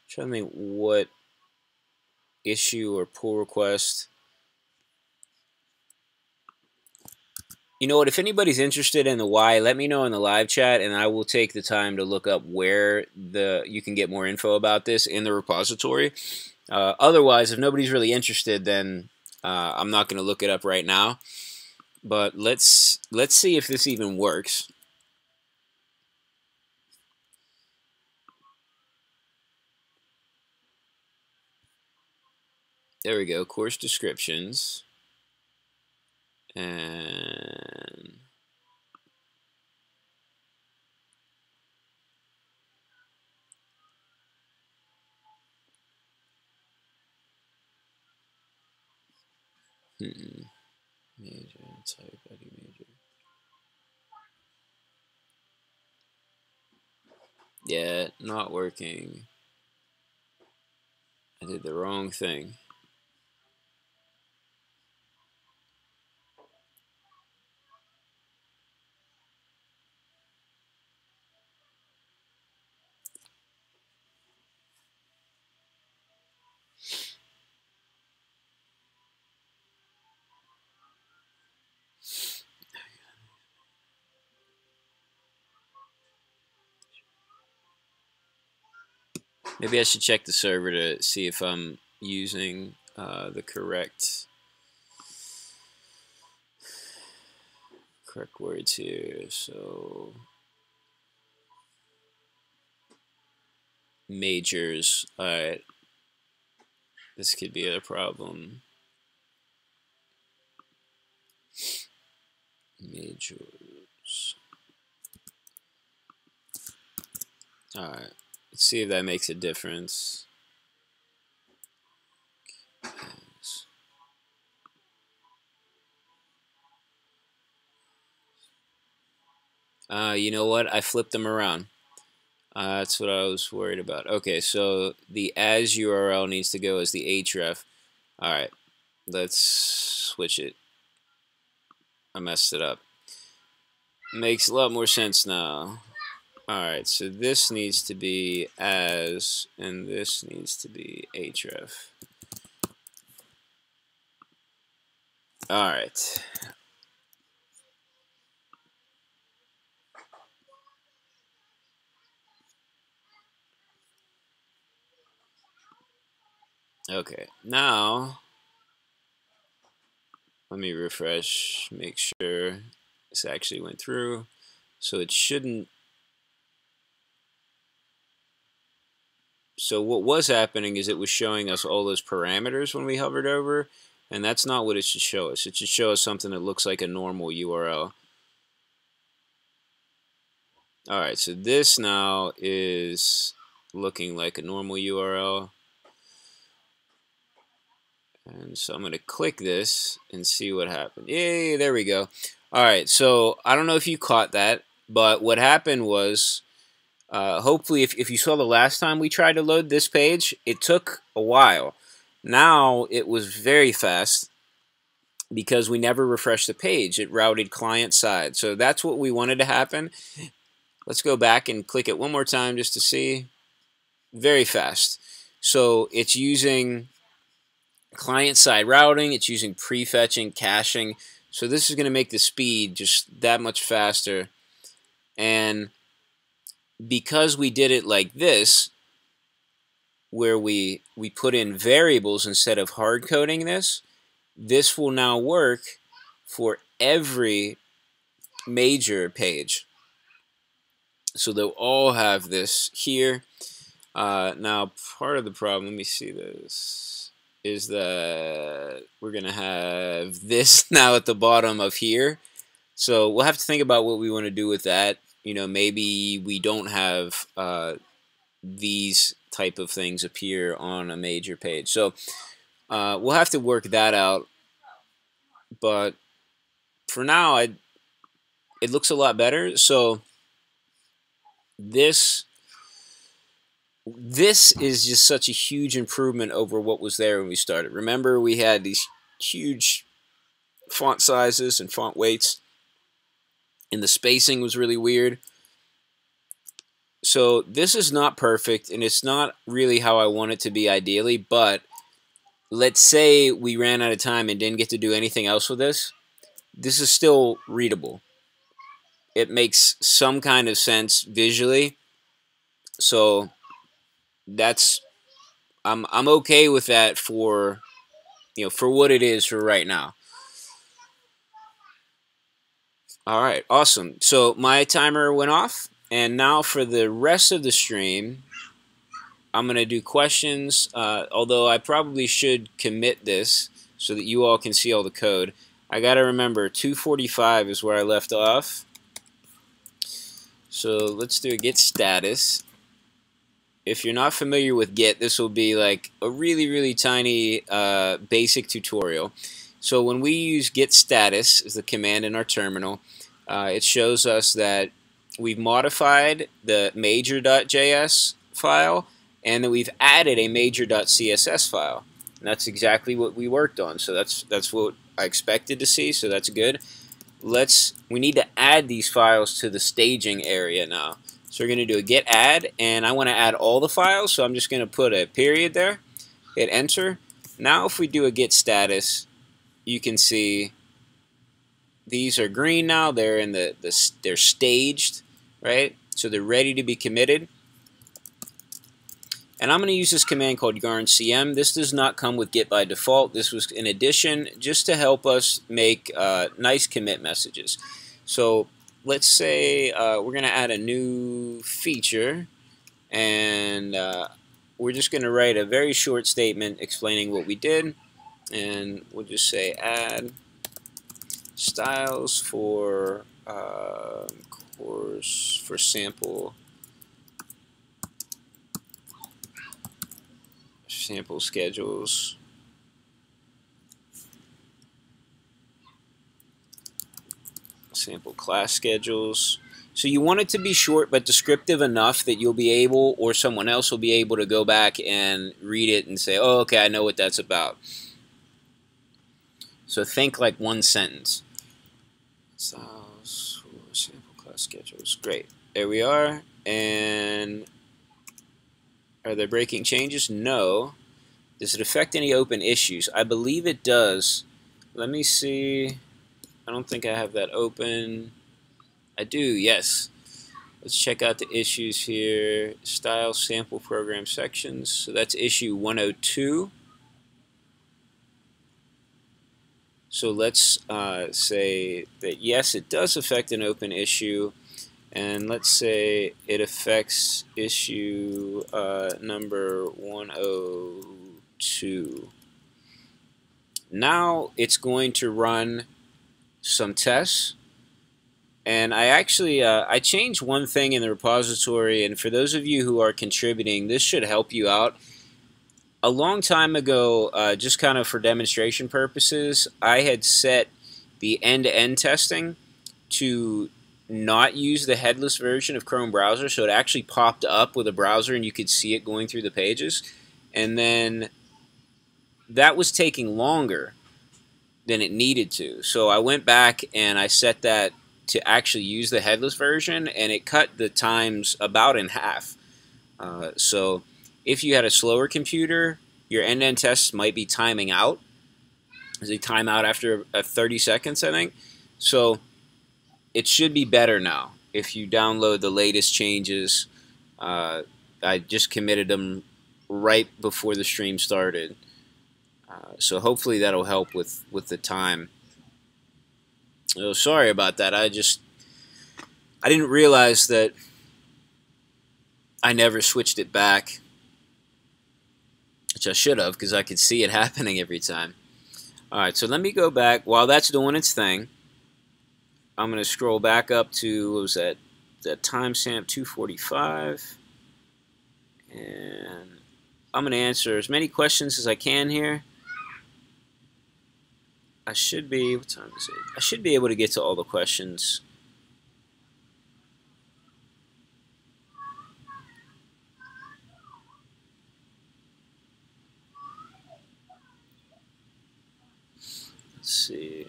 [SPEAKER 1] Trying to think what issue or pull request. You know what? If anybody's interested in the why, let me know in the live chat, and I will take the time to look up where you can get more info about this in the repository. Otherwise, if nobody's really interested, then I'm not going to look it up right now. But let's see if this even works. There we go. Course descriptions. And major type ID major. Yeah, not working. I did the wrong thing. Maybe I should check the server to see if I'm using the correct words here. So majors. All right, this could be a problem. Majors. All right, let's see if that makes a difference. You know what? I flipped them around. That's what I was worried about. Okay, so the as URL needs to go as the href. All right, let's switch it. I messed it up. Makes a lot more sense now. All right, so this needs to be as, and this needs to be href. All right. Okay, now let me refresh, make sure this actually went through. So it shouldn't. So what was happening is it was showing us all those parameters when we hovered over, and that's not what it should show us. It should show us something that looks like a normal URL. All right, so this now is looking like a normal URL. And so I'm going to click this and see what happened. Yay, there we go. All right, so I don't know if you caught that, but what happened was, hopefully if you saw the last time we tried to load this page, it took a while. Now it was very fast because we never refreshed the page. It routed client side. So that's what we wanted to happen. Let's go back and click it one more time just to see. Very fast. So it's using client-side routing, it's using prefetching, caching. So this is going to make the speed just that much faster. And because we did it like this, where we put in variables instead of hard coding this will now work for every major page. So they'll all have this here. Now, part of the problem, let me see this, is that we're going to have this now at the bottom of here. So we'll have to think about what we want to do with that. You know, maybe we don't have these type of things appear on a major page. So we'll have to work that out. But for now, it looks a lot better. So this is just such a huge improvement over what was there when we started. Remember, we had these huge font sizes and font weights, and the spacing was really weird. So this is not perfect, and it's not really how I want it to be ideally, but let's say we ran out of time and didn't get to do anything else with this. This is still readable. It makes some kind of sense visually. So that's I'm okay with that for for what it is for right now. All right, awesome. So my timer went off, and now for the rest of the stream, I'm going to do questions, although I probably should commit this so that you all can see all the code. I got to remember, 245 is where I left off. So let's do a get status. If you're not familiar with get, this will be like a really, really tiny basic tutorial. So when we use get status as the command in our terminal, it shows us that we've modified the major.js file and that we've added a major.css file. And that's exactly what we worked on. So that's what I expected to see, so that's good. We need to add these files to the staging area now. So we're going to do a get add, and I want to add all the files, so I'm just going to put a period there, hit enter. Now if we do a get status, you can see these are green now. They're in they're staged, right? So they're ready to be committed. And I'm going to use this command called yarn-cm. This does not come with Git by default. This was in addition just to help us make nice commit messages. So let's say we're going to add a new feature. and we're just going to write a very short statement explaining what we did, and we'll just say add styles for course for sample schedules. Sample class schedules. So you want it to be short but descriptive enough that you'll be able, or someone else will be able, to go back and read it and say, oh, okay, I know what that's about. So think like one sentence. Styles for sample class schedules. Great. There we are. And are there breaking changes? No. Does it affect any open issues? I believe it does. Let me see. I don't think I have that open. I do, yes. Let's check out the issues here. Style sample program sections. So that's issue 102. So let's say that yes, it does affect an open issue. And let's say it affects issue number 102. Now it's going to run some tests. And I actually I changed one thing in the repository, and for those of you who are contributing, this should help you out. A long time ago, just kind of for demonstration purposes, I had set the end-to-end testing to not use the headless version of Chrome browser, so it actually popped up with a browser and you could see it going through the pages. And then that was taking longer than it needed to. So I went back and I set that to actually use the headless version, and it cut the times about in half. So if you had a slower computer, your end-to-end tests might be timing out. They time out after 30 seconds, I think. So it should be better now if you download the latest changes. I just committed them right before the stream started. So hopefully that'll help with the time. Oh, sorry about that. I didn't realize that I never switched it back, which I should have, because I could see it happening every time. Alright, so let me go back. While that's doing its thing, I'm going to scroll back up to, what was that timestamp 245. And I'm going to answer as many questions as I can here. I should be, what time is it? I should be able to get to all the questions. Let's see.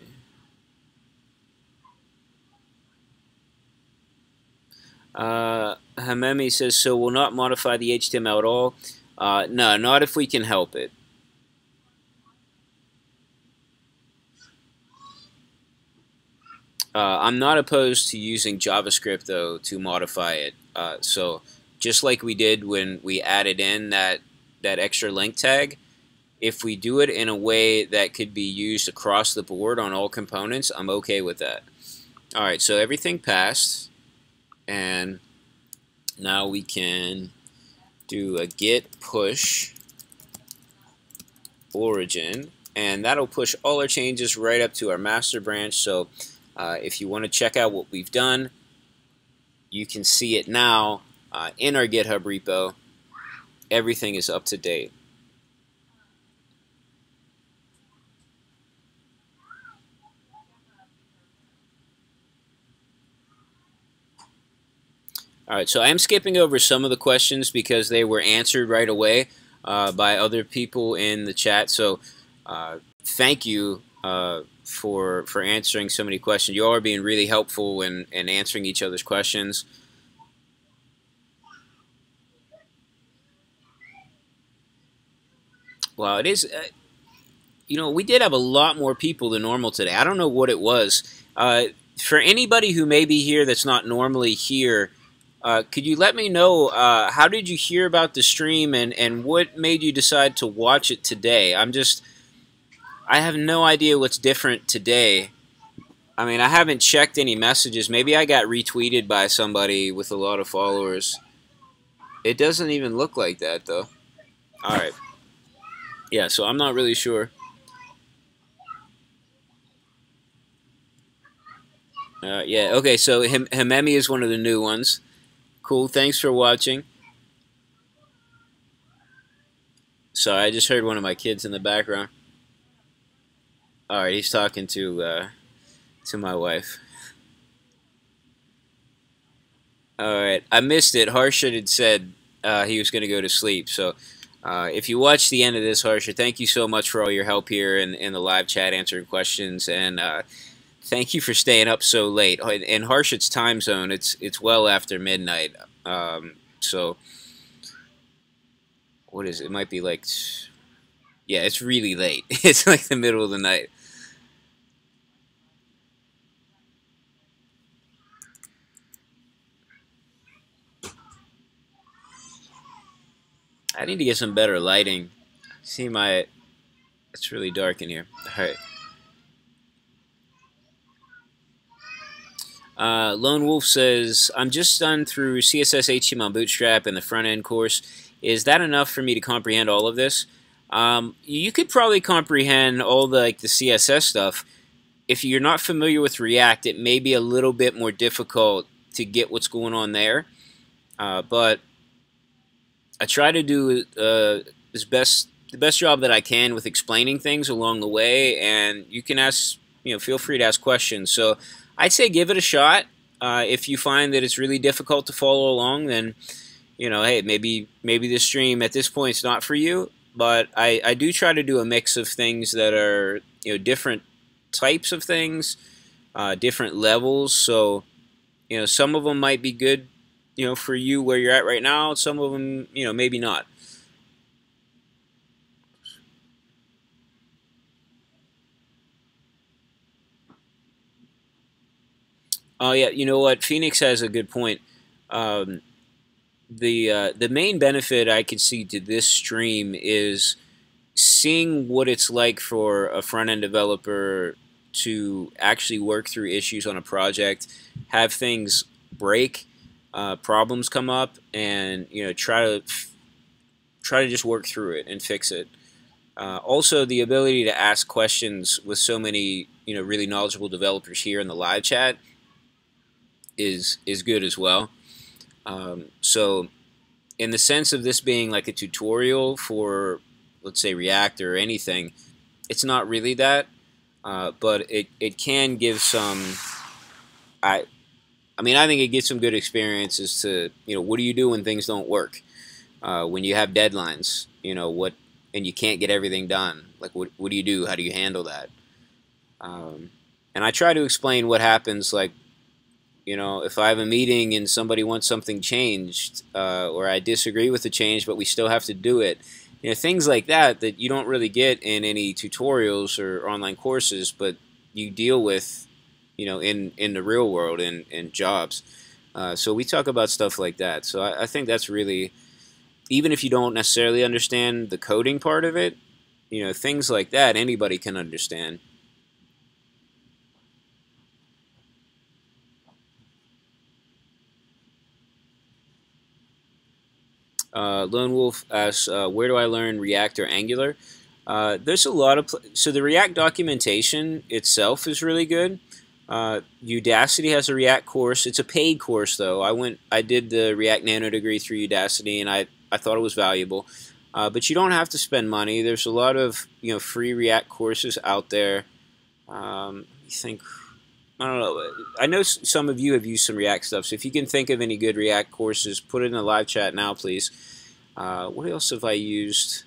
[SPEAKER 1] Hamemi says, so we'll not modify the HTML at all? No, not if we can help it. I'm not opposed to using JavaScript, though, to modify it. So just like we did when we added in that extra link tag, if we do it in a way that could be used across the board on all components, I'm okay with that. Alright, so everything passed, and now we can do a git push origin, and that'll push all our changes right up to our master branch. So if you want to check out what we've done, you can see it now in our GitHub repo. Everything is up to date. Alright, so I'm skipping over some of the questions because they were answered right away by other people in the chat. So thank you for answering so many questions. You all are being really helpful in answering each other's questions. Well, it is, you know, we did have a lot more people than normal today. I don't know what it was. For anybody who may be here that's not normally here, could you let me know how did you hear about the stream, and what made you decide to watch it today? I have no idea what's different today. I mean, I haven't checked any messages. Maybe I got retweeted by somebody with a lot of followers. It doesn't even look like that though. All right. Yeah, so I'm not really sure. Yeah, okay, so Himemi is one of the new ones. Cool, thanks for watching. Sorry, I just heard one of my kids in the background. All right, he's talking to my wife. All right, I missed it. Harsha had said he was going to go to sleep. So if you watch the end of this, Harsha, thank you so much for all your help here in the live chat answering questions, and thank you for staying up so late. In Harsha's time zone, it's well after midnight. So what is it? It might be like, yeah, it's really late. It's like the middle of the night. I need to get some better lighting. See my, it's really dark in here. All right. Lone Wolf says, I'm just done through CSS HTML Bootstrap and the front end course. Is that enough for me to comprehend all of this? You could probably comprehend all the CSS stuff. If you're not familiar with React, it may be a little bit more difficult to get what's going on there. But I try to do the best job that I can with explaining things along the way, and you can ask, feel free to ask questions. So I'd say give it a shot. If you find that it's really difficult to follow along, then hey, maybe this stream at this point is not for you. But I do try to do a mix of things that are different types of things, different levels. So some of them might be good for you where you're at right now. Some of them maybe not. Oh yeah, you know what? Phoenix has a good point. Um, the main benefit I could see to this stream is seeing what it's like for a front end developer to actually work through issues on a project, have things break, problems come up, and try to just work through it and fix it. Also, the ability to ask questions with so many really knowledgeable developers here in the live chat is good as well. So in the sense of this being like a tutorial for, let's say, React or anything, it's not really that, but it can give some. I mean, I think it gives some good experiences to what do you do when things don't work, when you have deadlines, and you can't get everything done. Like what do you do? How do you handle that? And I try to explain what happens, like, if I have a meeting and somebody wants something changed, or I disagree with the change, but we still have to do it. Things like that you don't really get in any tutorials or online courses, but you deal with, in the real world in jobs. So we talk about stuff like that. So I think that's really, even if you don't necessarily understand the coding part of it, things like that anybody can understand. Lone Wolf asks, where do I learn React or Angular? There's a lot of so the React documentation itself is really good. Udacity has a React course. It's a paid course though. I did the React Nano degree through Udacity, and I thought it was valuable. But you don't have to spend money. There's a lot of free React courses out there. I think. I don't know. I know some of you have used some React stuff, so if you can think of any good React courses, put it in the live chat now, please. What else have I used?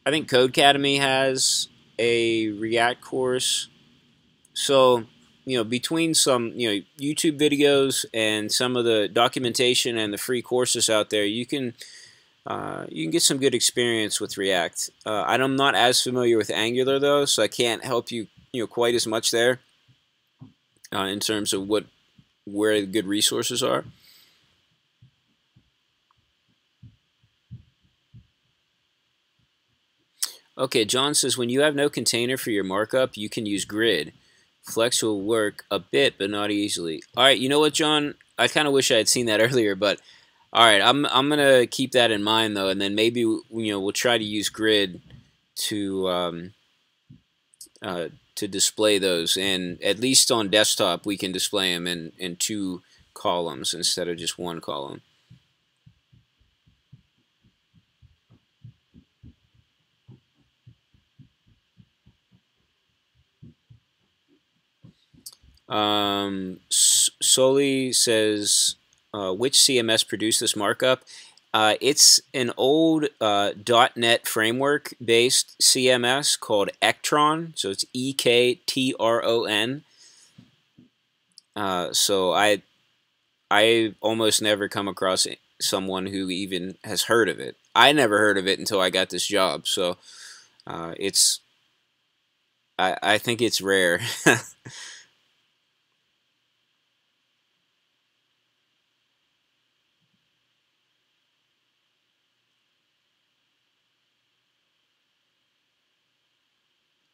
[SPEAKER 1] I think Codecademy has a React course. So, between some, YouTube videos and some of the documentation and the free courses out there, you can get some good experience with React. I'm not as familiar with Angular though, so I can't help you, quite as much there. In terms of where the good resources are. Okay, John says, when you have no container for your markup, you can use grid. Flex will work a bit, but not easily. All right, you know what, John? I kind of wish I had seen that earlier, but All right, I'm gonna keep that in mind though, and then maybe we'll try to use grid to uh, to display those, and at least on desktop we can display them in two columns instead of just one column. Soli says, which CMS produced this markup? It's an old .NET framework based CMS called Ektron. So it's Ektron. So I almost never come across someone who even has heard of it. I never heard of it until I got this job. So it's I think it's rare.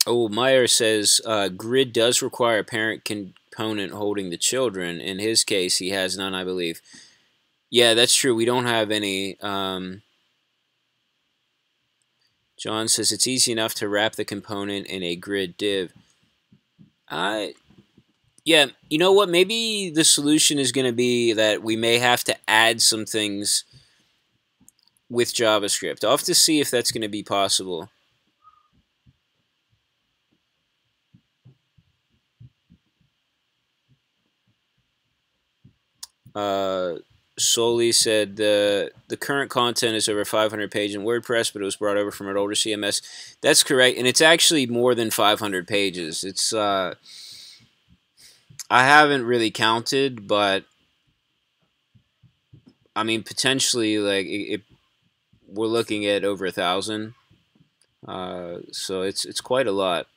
[SPEAKER 1] Oh, Meyer says grid does require a parent component holding the children. In his case, he has none, I believe. Yeah, that's true. We don't have any. John says it's easy enough to wrap the component in a grid div. Yeah, you know what? Maybe the solution is going to be that we may have to add some things with JavaScript. I'll have to see if that's going to be possible. Soli said the current content is over 500 pages in WordPress, but it was brought over from an older CMS. That's correct, and it's actually more than 500 pages. It's I haven't really counted, but I mean potentially like we're looking at over 1,000. So it's quite a lot.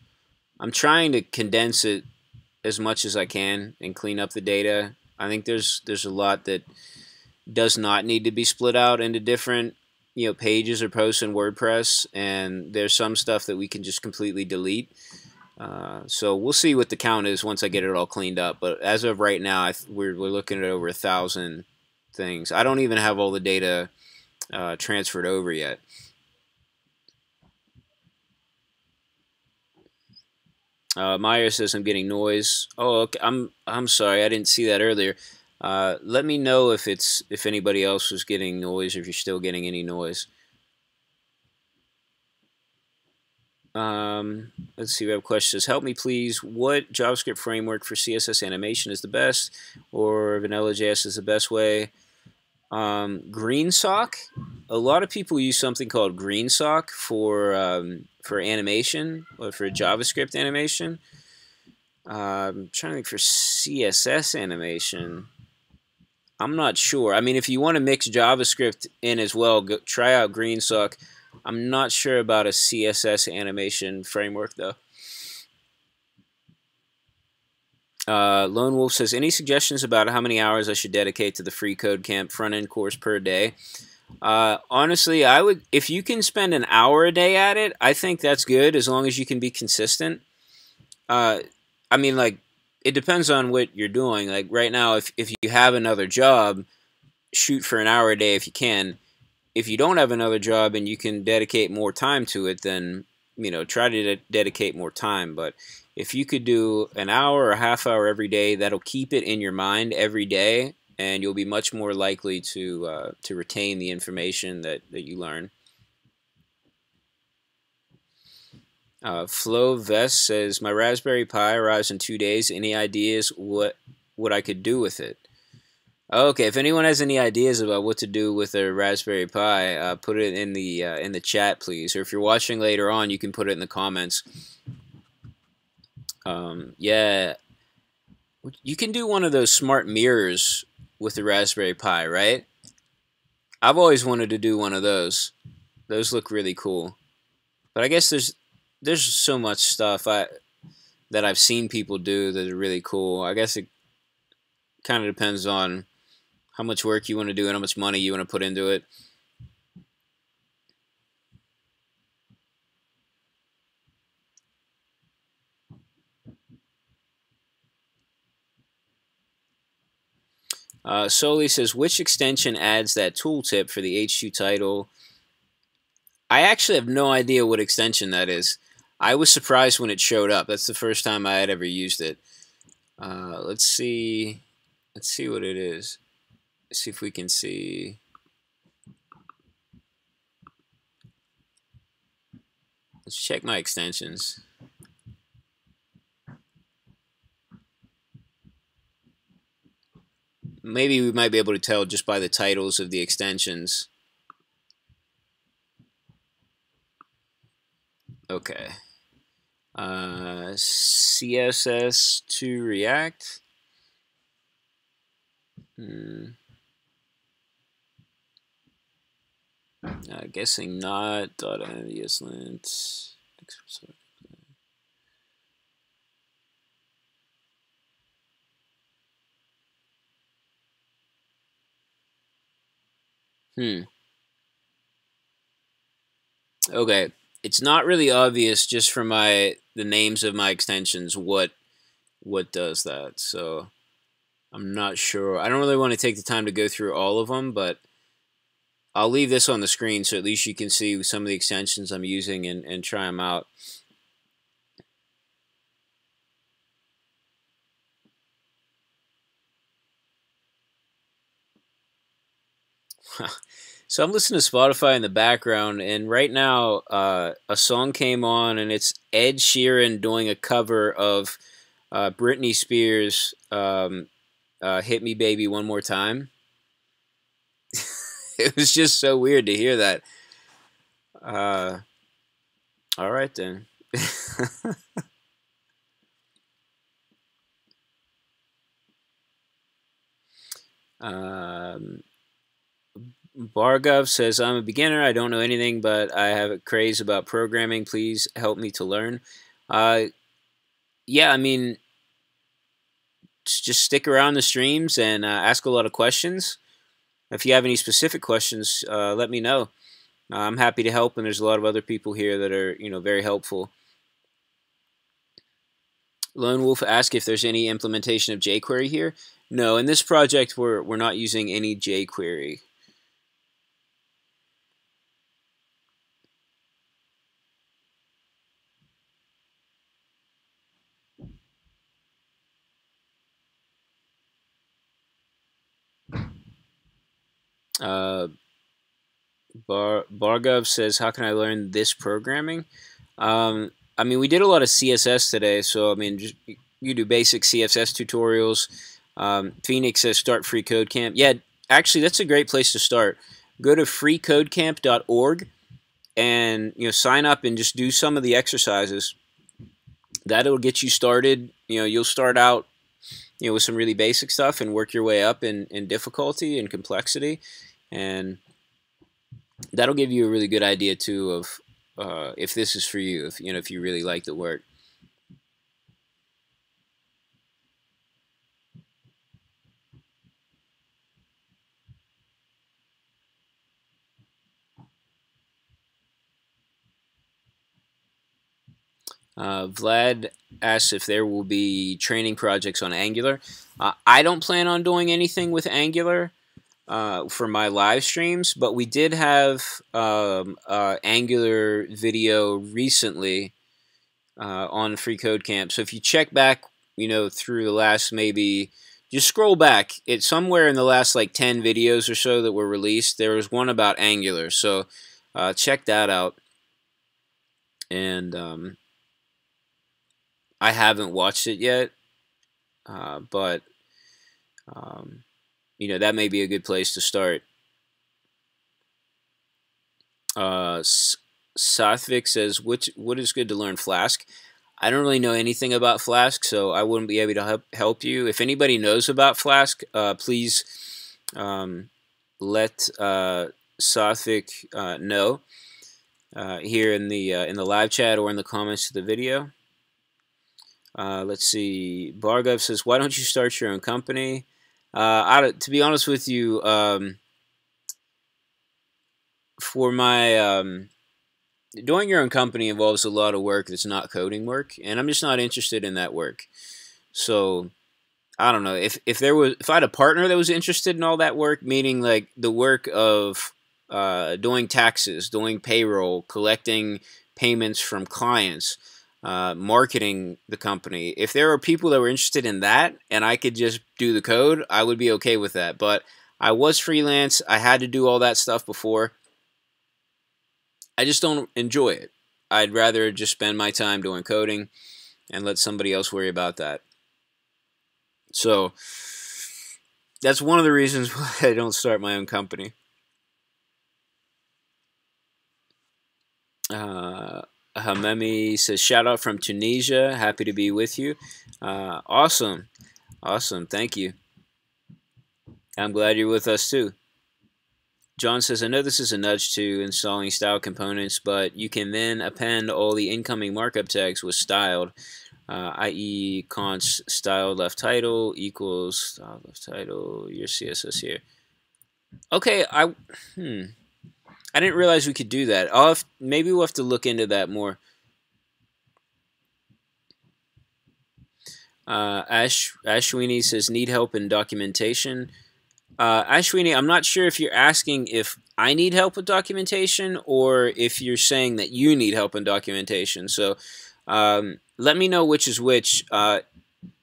[SPEAKER 1] I'm trying to condense it as much as I can and clean up the data. I think there's a lot that does not need to be split out into different pages or posts in WordPress, and there's some stuff that we can just completely delete. So we'll see what the count is once I get it all cleaned up. But as of right now, we're looking at over 1,000 things. I don't even have all the data transferred over yet. Meyer says I'm getting noise. Oh, okay. I'm sorry. I didn't see that earlier. Let me know if anybody else was getting noise or if you're still getting any noise. Let's see. We have questions. Help me, please. What JavaScript framework for CSS animation is the best, or Vanilla.js is the best way? GreenSock. A lot of people use something called GreenSock for animation or for JavaScript animation. I'm trying to think for CSS animation. I'm not sure. I mean, if you want to mix JavaScript in as well, try out GreenSock. I'm not sure about a CSS animation framework, though. Lone Wolf says, any suggestions about how many hours I should dedicate to the freeCodeCamp front-end course per day? Honestly, I would, if you can spend an hour a day at it, I think that's good as long as you can be consistent. I mean, like, it depends on what you're doing. Like, right now, if you have another job, shoot for an hour a day if you can. If you don't have another job and you can dedicate more time to it, then, try to dedicate more time. But if you could do an hour or a half hour every day, that'll keep it in your mind every day, and you'll be much more likely to retain the information that you learn. Flo Vest says, my Raspberry Pi arrives in 2 days. Any ideas what I could do with it? Okay, if anyone has any ideas about what to do with a Raspberry Pi, put it in the chat, please. Or if you're watching later on, you can put it in the comments. Yeah, you can do one of those smart mirrors with the Raspberry Pi, right? I've always wanted to do one of those. Those look really cool. But I guess there's so much stuff that I've seen people do that are really cool. I guess it kind of depends on how much work you want to do and how much money you want to put into it. Soli says, which extension adds that tooltip for the H2 title? I actually have no idea what extension that is. I was surprised when it showed up. That's the first time I had ever used it. Let's see. Let's see what it is. Let's see if we can see. Let's check my extensions. Maybe we might be able to tell just by the titles of the extensions. Okay. CSS to React. Guessing not. .ESLint. Okay. It's not really obvious just from the names of my extensions what does that. So I'm not sure. I don't really want to take the time to go through all of them, but I'll leave this on the screen so at least you can see some of the extensions I'm using and try them out. So I'm listening to Spotify in the background, and right now a song came on, and it's Ed Sheeran doing a cover of Britney Spears' Hit Me Baby One More Time. It was just so weird to hear that. All right, then. Bargov says, I'm a beginner. I don't know anything, but I have a craze about programming. Please help me to learn. Yeah, I mean, just stick around the streams and ask a lot of questions. If you have any specific questions, let me know. I'm happy to help, and there's a lot of other people here that are, very helpful. Lone Wolf asked if there's any implementation of jQuery here. No, in this project, we're not using any jQuery. Bargov says, how can I learn this programming? I mean, we did a lot of CSS today, so I mean, just, you do basic CSS tutorials. Phoenix says, start freeCodeCamp. Yeah, actually, that's a great place to start. Go to freeCodeCamp.org and sign up and just do some of the exercises. That'll get you started. You'll start out with some really basic stuff and work your way up in difficulty and complexity, and that'll give you a really good idea too of if this is for you, if you really like the work. Vlad asks if there will be training projects on Angular. I don't plan on doing anything with Angular for my live streams, but we did have Angular video recently on freeCodeCamp. So if you check back, through the last just scroll back. It's somewhere in the last like 10 videos or so that were released. There was one about Angular, so check that out. And I haven't watched it yet, but that may be a good place to start. Sathvik says, what is good to learn Flask? I don't really know anything about Flask, so I wouldn't be able to help you. If anybody knows about Flask, please let Sathvik know here in the live chat or in the comments to the video. Let's see. Bargov says, why don't you start your own company? To be honest with you, for my doing your own company involves a lot of work that's not coding work, and I'm just not interested in that work. So I don't know if I had a partner that was interested in all that work, meaning like the work of doing taxes, doing payroll, collecting payments from clients, marketing the company. If there were people that were interested in that and I could just do the code, I would be okay with that. But I was freelance. I had to do all that stuff before. I just don't enjoy it. I'd rather just spend my time doing coding and let somebody else worry about that. So that's one of the reasons why I don't start my own company. Hamemi says, shout out from Tunisia. Happy to be with you. Awesome. Awesome. Thank you. I'm glad you're with us too. John says, I know this is a nudge to installing style components, but you can then append all the incoming markup tags with styled, i.e. const style left title equals style left title, your CSS here. Okay, I didn't realize we could do that. Maybe we'll have to look into that more. Ashwini says, need help in documentation. Ashwini, I'm not sure if you're asking if I need help with documentation or if you're saying that you need help in documentation. So let me know which is which.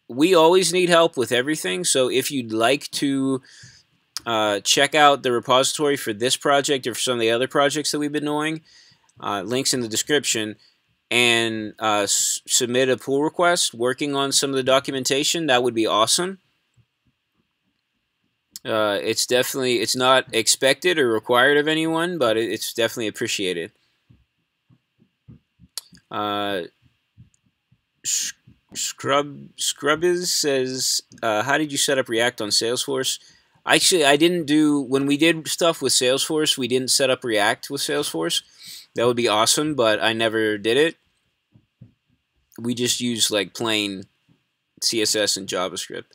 [SPEAKER 1] We always need help with everything. So if you'd like to check out the repository for this project or for some of the other projects that we've been doing, links in the description, and submit a pull request working on some of the documentation, that would be awesome. It's not expected or required of anyone, but it's definitely appreciated. Scrubbiz says, how did you set up React on Salesforce? Actually, I didn't do, when we did stuff with Salesforce, we didn't set up React with Salesforce. That would be awesome, but I never did it. We just used like plain CSS and JavaScript.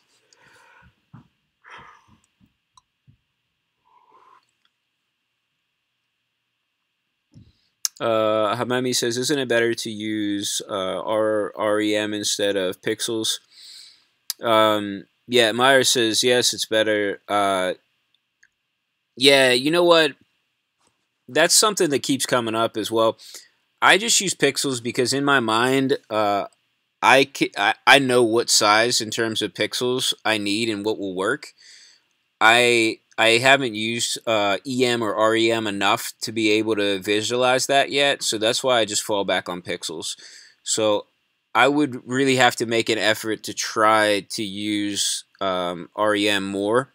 [SPEAKER 1] Hamami says, isn't it better to use REM instead of pixels? Yeah, Meyer says, yes, it's better. Yeah, you know what? That's something that keeps coming up as well. I just use pixels because in my mind, I know what size in terms of pixels I need and what will work. I haven't used EM or REM enough to be able to visualize that yet, so that's why I just fall back on pixels. So I would really have to make an effort to try to use REM more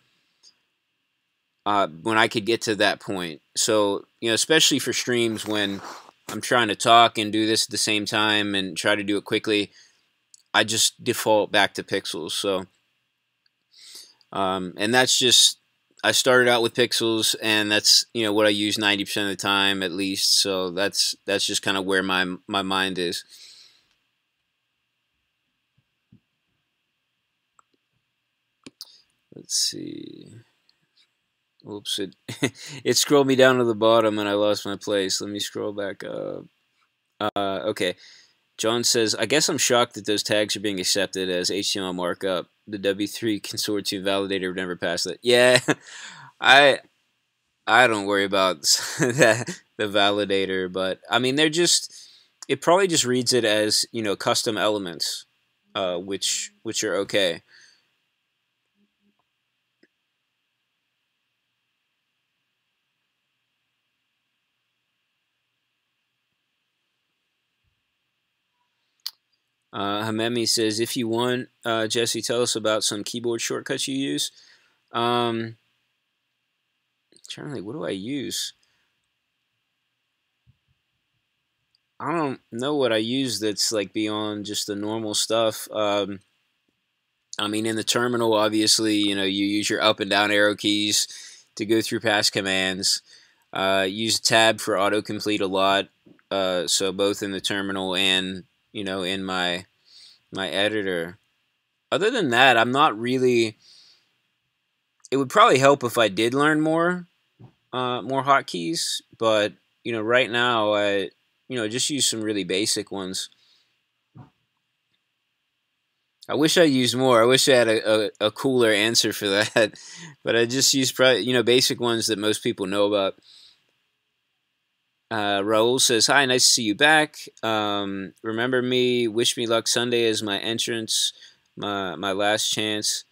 [SPEAKER 1] when I could get to that point. So, you know, especially for streams when I'm trying to talk and do this at the same time and try to do it quickly, I just default back to pixels. So, and that's just, I started out with pixels, and that's, you know, what I use 90% of the time at least. So that's just kind of where my mind is. Let's see. Oops, it scrolled me down to the bottom and I lost my place. Let me scroll back up. Okay. John says, I guess I'm shocked that those tags are being accepted as HTML markup. The W3 consortium validator would never pass that. Yeah, I don't worry about that, the validator, but I mean, it probably just reads it as, you know, custom elements, which are okay. Hamemi says, if you want, Jesse, tell us about some keyboard shortcuts you use. Trying to think, what do I use? I don't know what I use that's like beyond just the normal stuff. I mean, in the terminal, obviously, you know, you use your up and down arrow keys to go through past commands. Use tab for autocomplete a lot. So both in the terminal and, you know, in my editor. Other than that, I'm not really. It would probably help if I did learn more hotkeys, but you know, right now just use some really basic ones. I wish I used more. I wish I had a cooler answer for that, but I just used probably basic ones that most people know about. Raul says, "Hi, nice to see you back. Remember me? Wish me luck Sunday as my entrance, my last chance."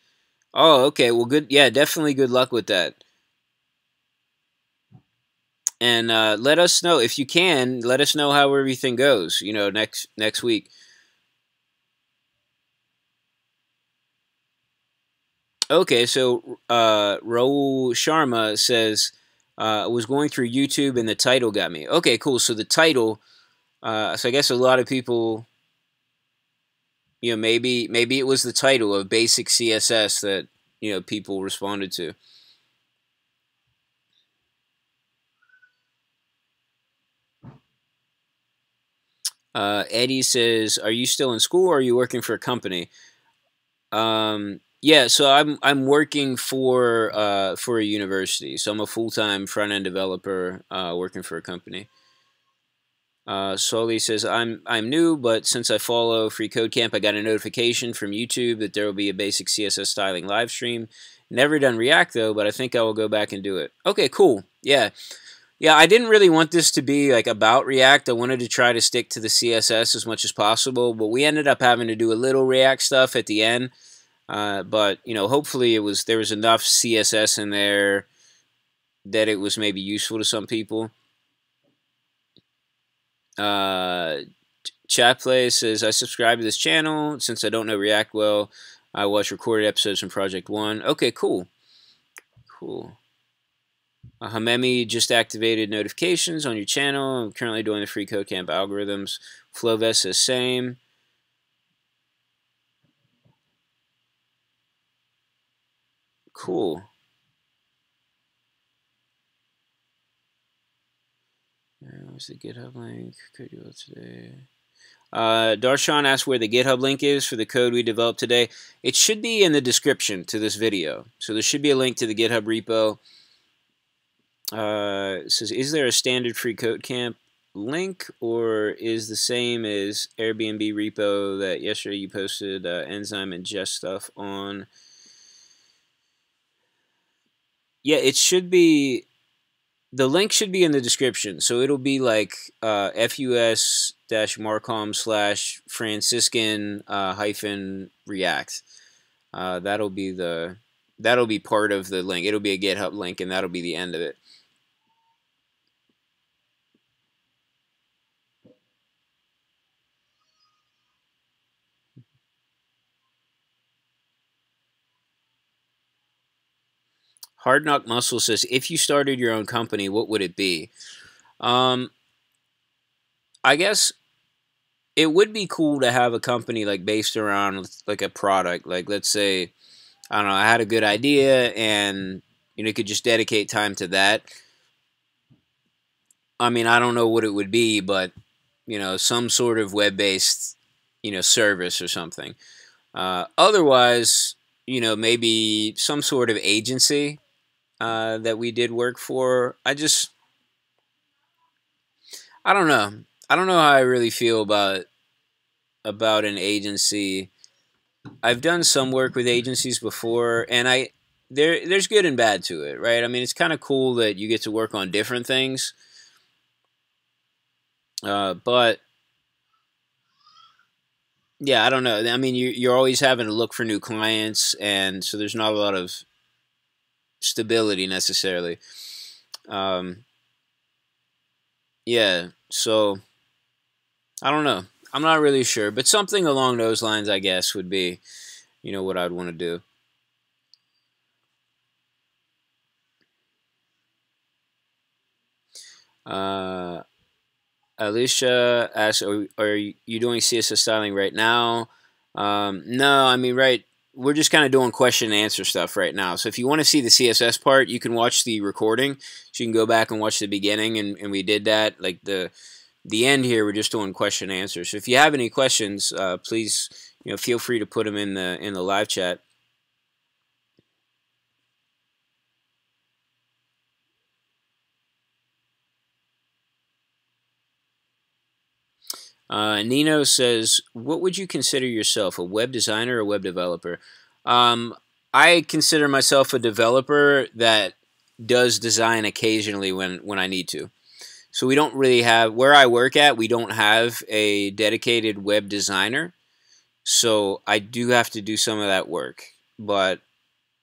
[SPEAKER 1] Oh, okay. Well, good. Yeah, definitely good luck with that. And let us know if you can. Let us know how everything goes. Next week. Okay, so Raul Sharma says was going through YouTube and the title got me. Okay, cool. So the title. So I guess a lot of people, maybe it was the title of basic CSS that people responded to. Eddie says, "Are you still in school or are you working for a company?" Yeah, so I'm working for a university. So I'm a full time front end developer working for a company. Soli says, I'm new, but since I follow Free Code Camp, I got a notification from YouTube that there will be a basic CSS styling live stream. Never done React though, but I think I will go back and do it. Okay, cool. Yeah. Yeah, I didn't really want this to be like about React. I wanted to try to stick to the CSS as much as possible, but we ended up having to do a little React stuff at the end. But hopefully there was enough CSS in there that it was maybe useful to some people. Chat Play says, I subscribe to this channel. Since I don't know React well, I watch recorded episodes from Project 1. Okay, cool. Cool. Hamemi just activated notifications on your channel. I'm currently doing the free CodeCamp algorithms. Flovest says same. Cool. Where's the GitHub link? Could you go today? Darshan asked where the GitHub link is for the code we developed today. It should be in the description to this video. So there should be a link to the GitHub repo. It says, is there a standard free CodeCamp link or is the same as Airbnb repo that yesterday you posted enzyme and jest stuff on? Yeah, it should be. The link should be in the description. So it'll be like fus-marcom/Franciscan hyphen React. That'll be part of the link. It'll be a GitHub link, and that'll be the end of it. Hard Knock Muscle says, if you started your own company, what would it be? I guess it would be cool to have a company like based around like a product. Like let's say, I don't know, I had a good idea and could just dedicate time to that. I mean, I don't know what it would be, but some sort of web-based service or something. Otherwise, maybe some sort of agency that we did work for. I don't know. I don't know how I really feel about an agency. I've done some work with agencies before, and there's good and bad to it, right? I mean, it's kind of cool that you get to work on different things, but yeah, I don't know. I mean, you're always having to look for new clients, and so there's not a lot of stability necessarily. Yeah, so I don't know. I'm not really sure, but something along those lines, I guess, would be, what I'd want to do. Alicia asks, are you doing CSS styling right now? No, I mean, we're just kind of doing question and answer stuff right now. So if you want to see the CSS part, you can watch the recording. So you can go back and watch the beginning, and we did that. Like the end here, we're just doing question and answer. So if you have any questions, please, feel free to put them in the live chat. Nino says, what would you consider yourself, a web designer or a web developer? I consider myself a developer that does design occasionally when I need to. So we don't really have, where I work at, we don't have a dedicated web designer. So I do have to do some of that work, but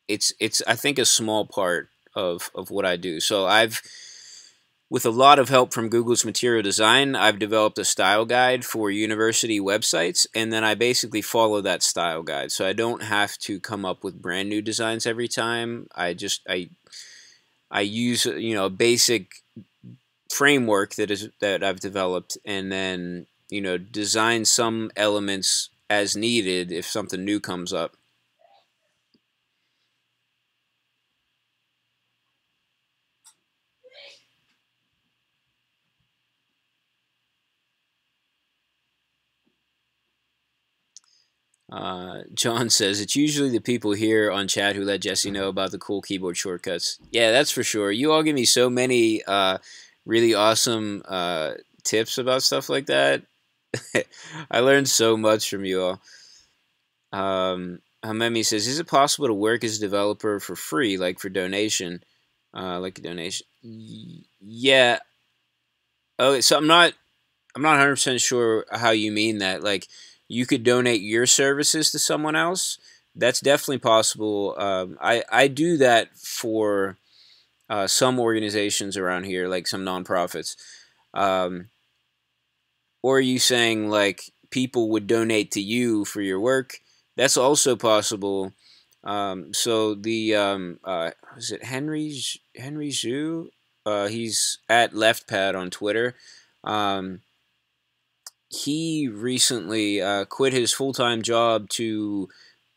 [SPEAKER 1] it's I think a small part of what I do. So I've, with a lot of help from Google's Material Design, I've developed a style guide for university websites, and then I basically follow that style guide. So I don't have to come up with brand new designs every time. I use, you know, a basic framework that I've developed, and then, you know, design some elements as needed if something new comes up. John says it's usually the people here on chat who let Jesse know about the cool keyboard shortcuts. Yeah, that's for sure. You all give me so many really awesome tips about stuff like that. I learned so much from you all. Hamemi says, "Is it possible to work as a developer for free, like for donation, like a donation?" Yeah. Oh, so I'm not 100% sure how you mean that. Like, you could donate your services to someone else. That's definitely possible. I do that for some organizations around here, like some nonprofits. Um, or are you saying like people would donate to you for your work? That's also possible. So the is it Henry Zhu? He's at LeftPad on Twitter. Um, he recently quit his full-time job to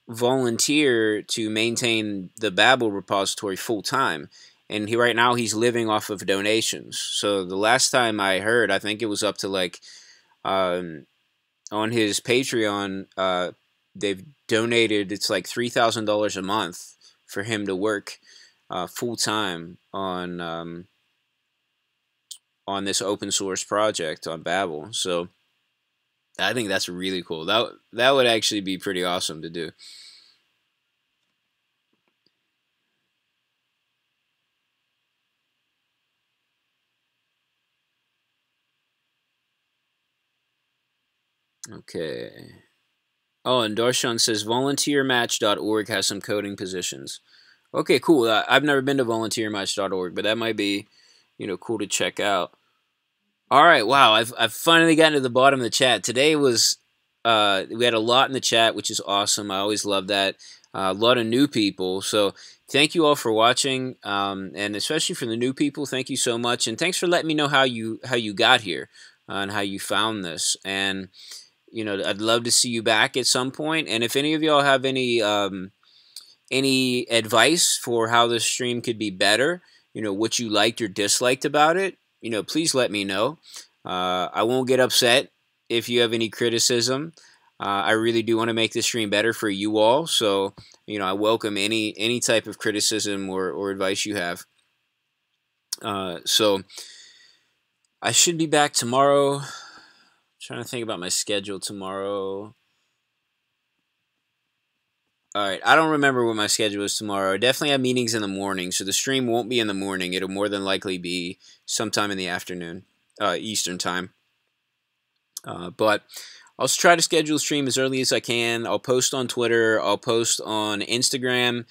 [SPEAKER 1] volunteer to maintain the Babel repository full-time, and right now he's living off of donations. So the last time I heard, I think it was up to like um, on his Patreon, they've donated, it's like $3,000 a month for him to work full-time on this open source project on Babel. So I think that's really cool. That would actually be pretty awesome to do. Okay. Oh, and Darshan says volunteermatch.org has some coding positions. Okay, cool. I've never been to volunteermatch.org, but that might be, you know, cool to check out. All right, wow. I've finally gotten to the bottom of the chat. Today was we had a lot in the chat, which is awesome. I always love that. A lot of new people. So thank you all for watching, and especially for the new people, thank you so much. And thanks for letting me know how you got here and how you found this. And you know, I'd love to see you back at some point. And if any of y'all have any advice for how this stream could be better, you know, what you liked or disliked about it, you know, please let me know. I won't get upset if you have any criticism. I really do want to make this stream better for you all. So, you know, I welcome any type of criticism or advice you have. So I should be back tomorrow. I'm trying to think about my schedule tomorrow. All right, I don't remember what my schedule is tomorrow. I definitely have meetings in the morning, so the stream won't be in the morning. It'll more than likely be sometime in the afternoon, Eastern time. But I'll try to schedule a stream as early as I can. I'll post on Twitter. I'll post on Instagram.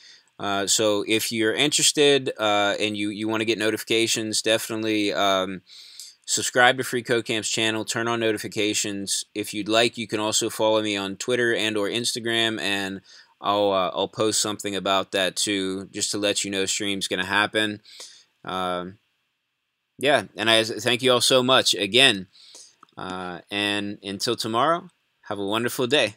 [SPEAKER 1] So if you're interested and you want to get notifications, definitely subscribe to FreeCodeCamp's channel. Turn on notifications. If you'd like, you can also follow me on Twitter and or Instagram, and I'll post something about that too, just to let you know stream's gonna happen. Yeah, and I thank you all so much again. And until tomorrow, have a wonderful day.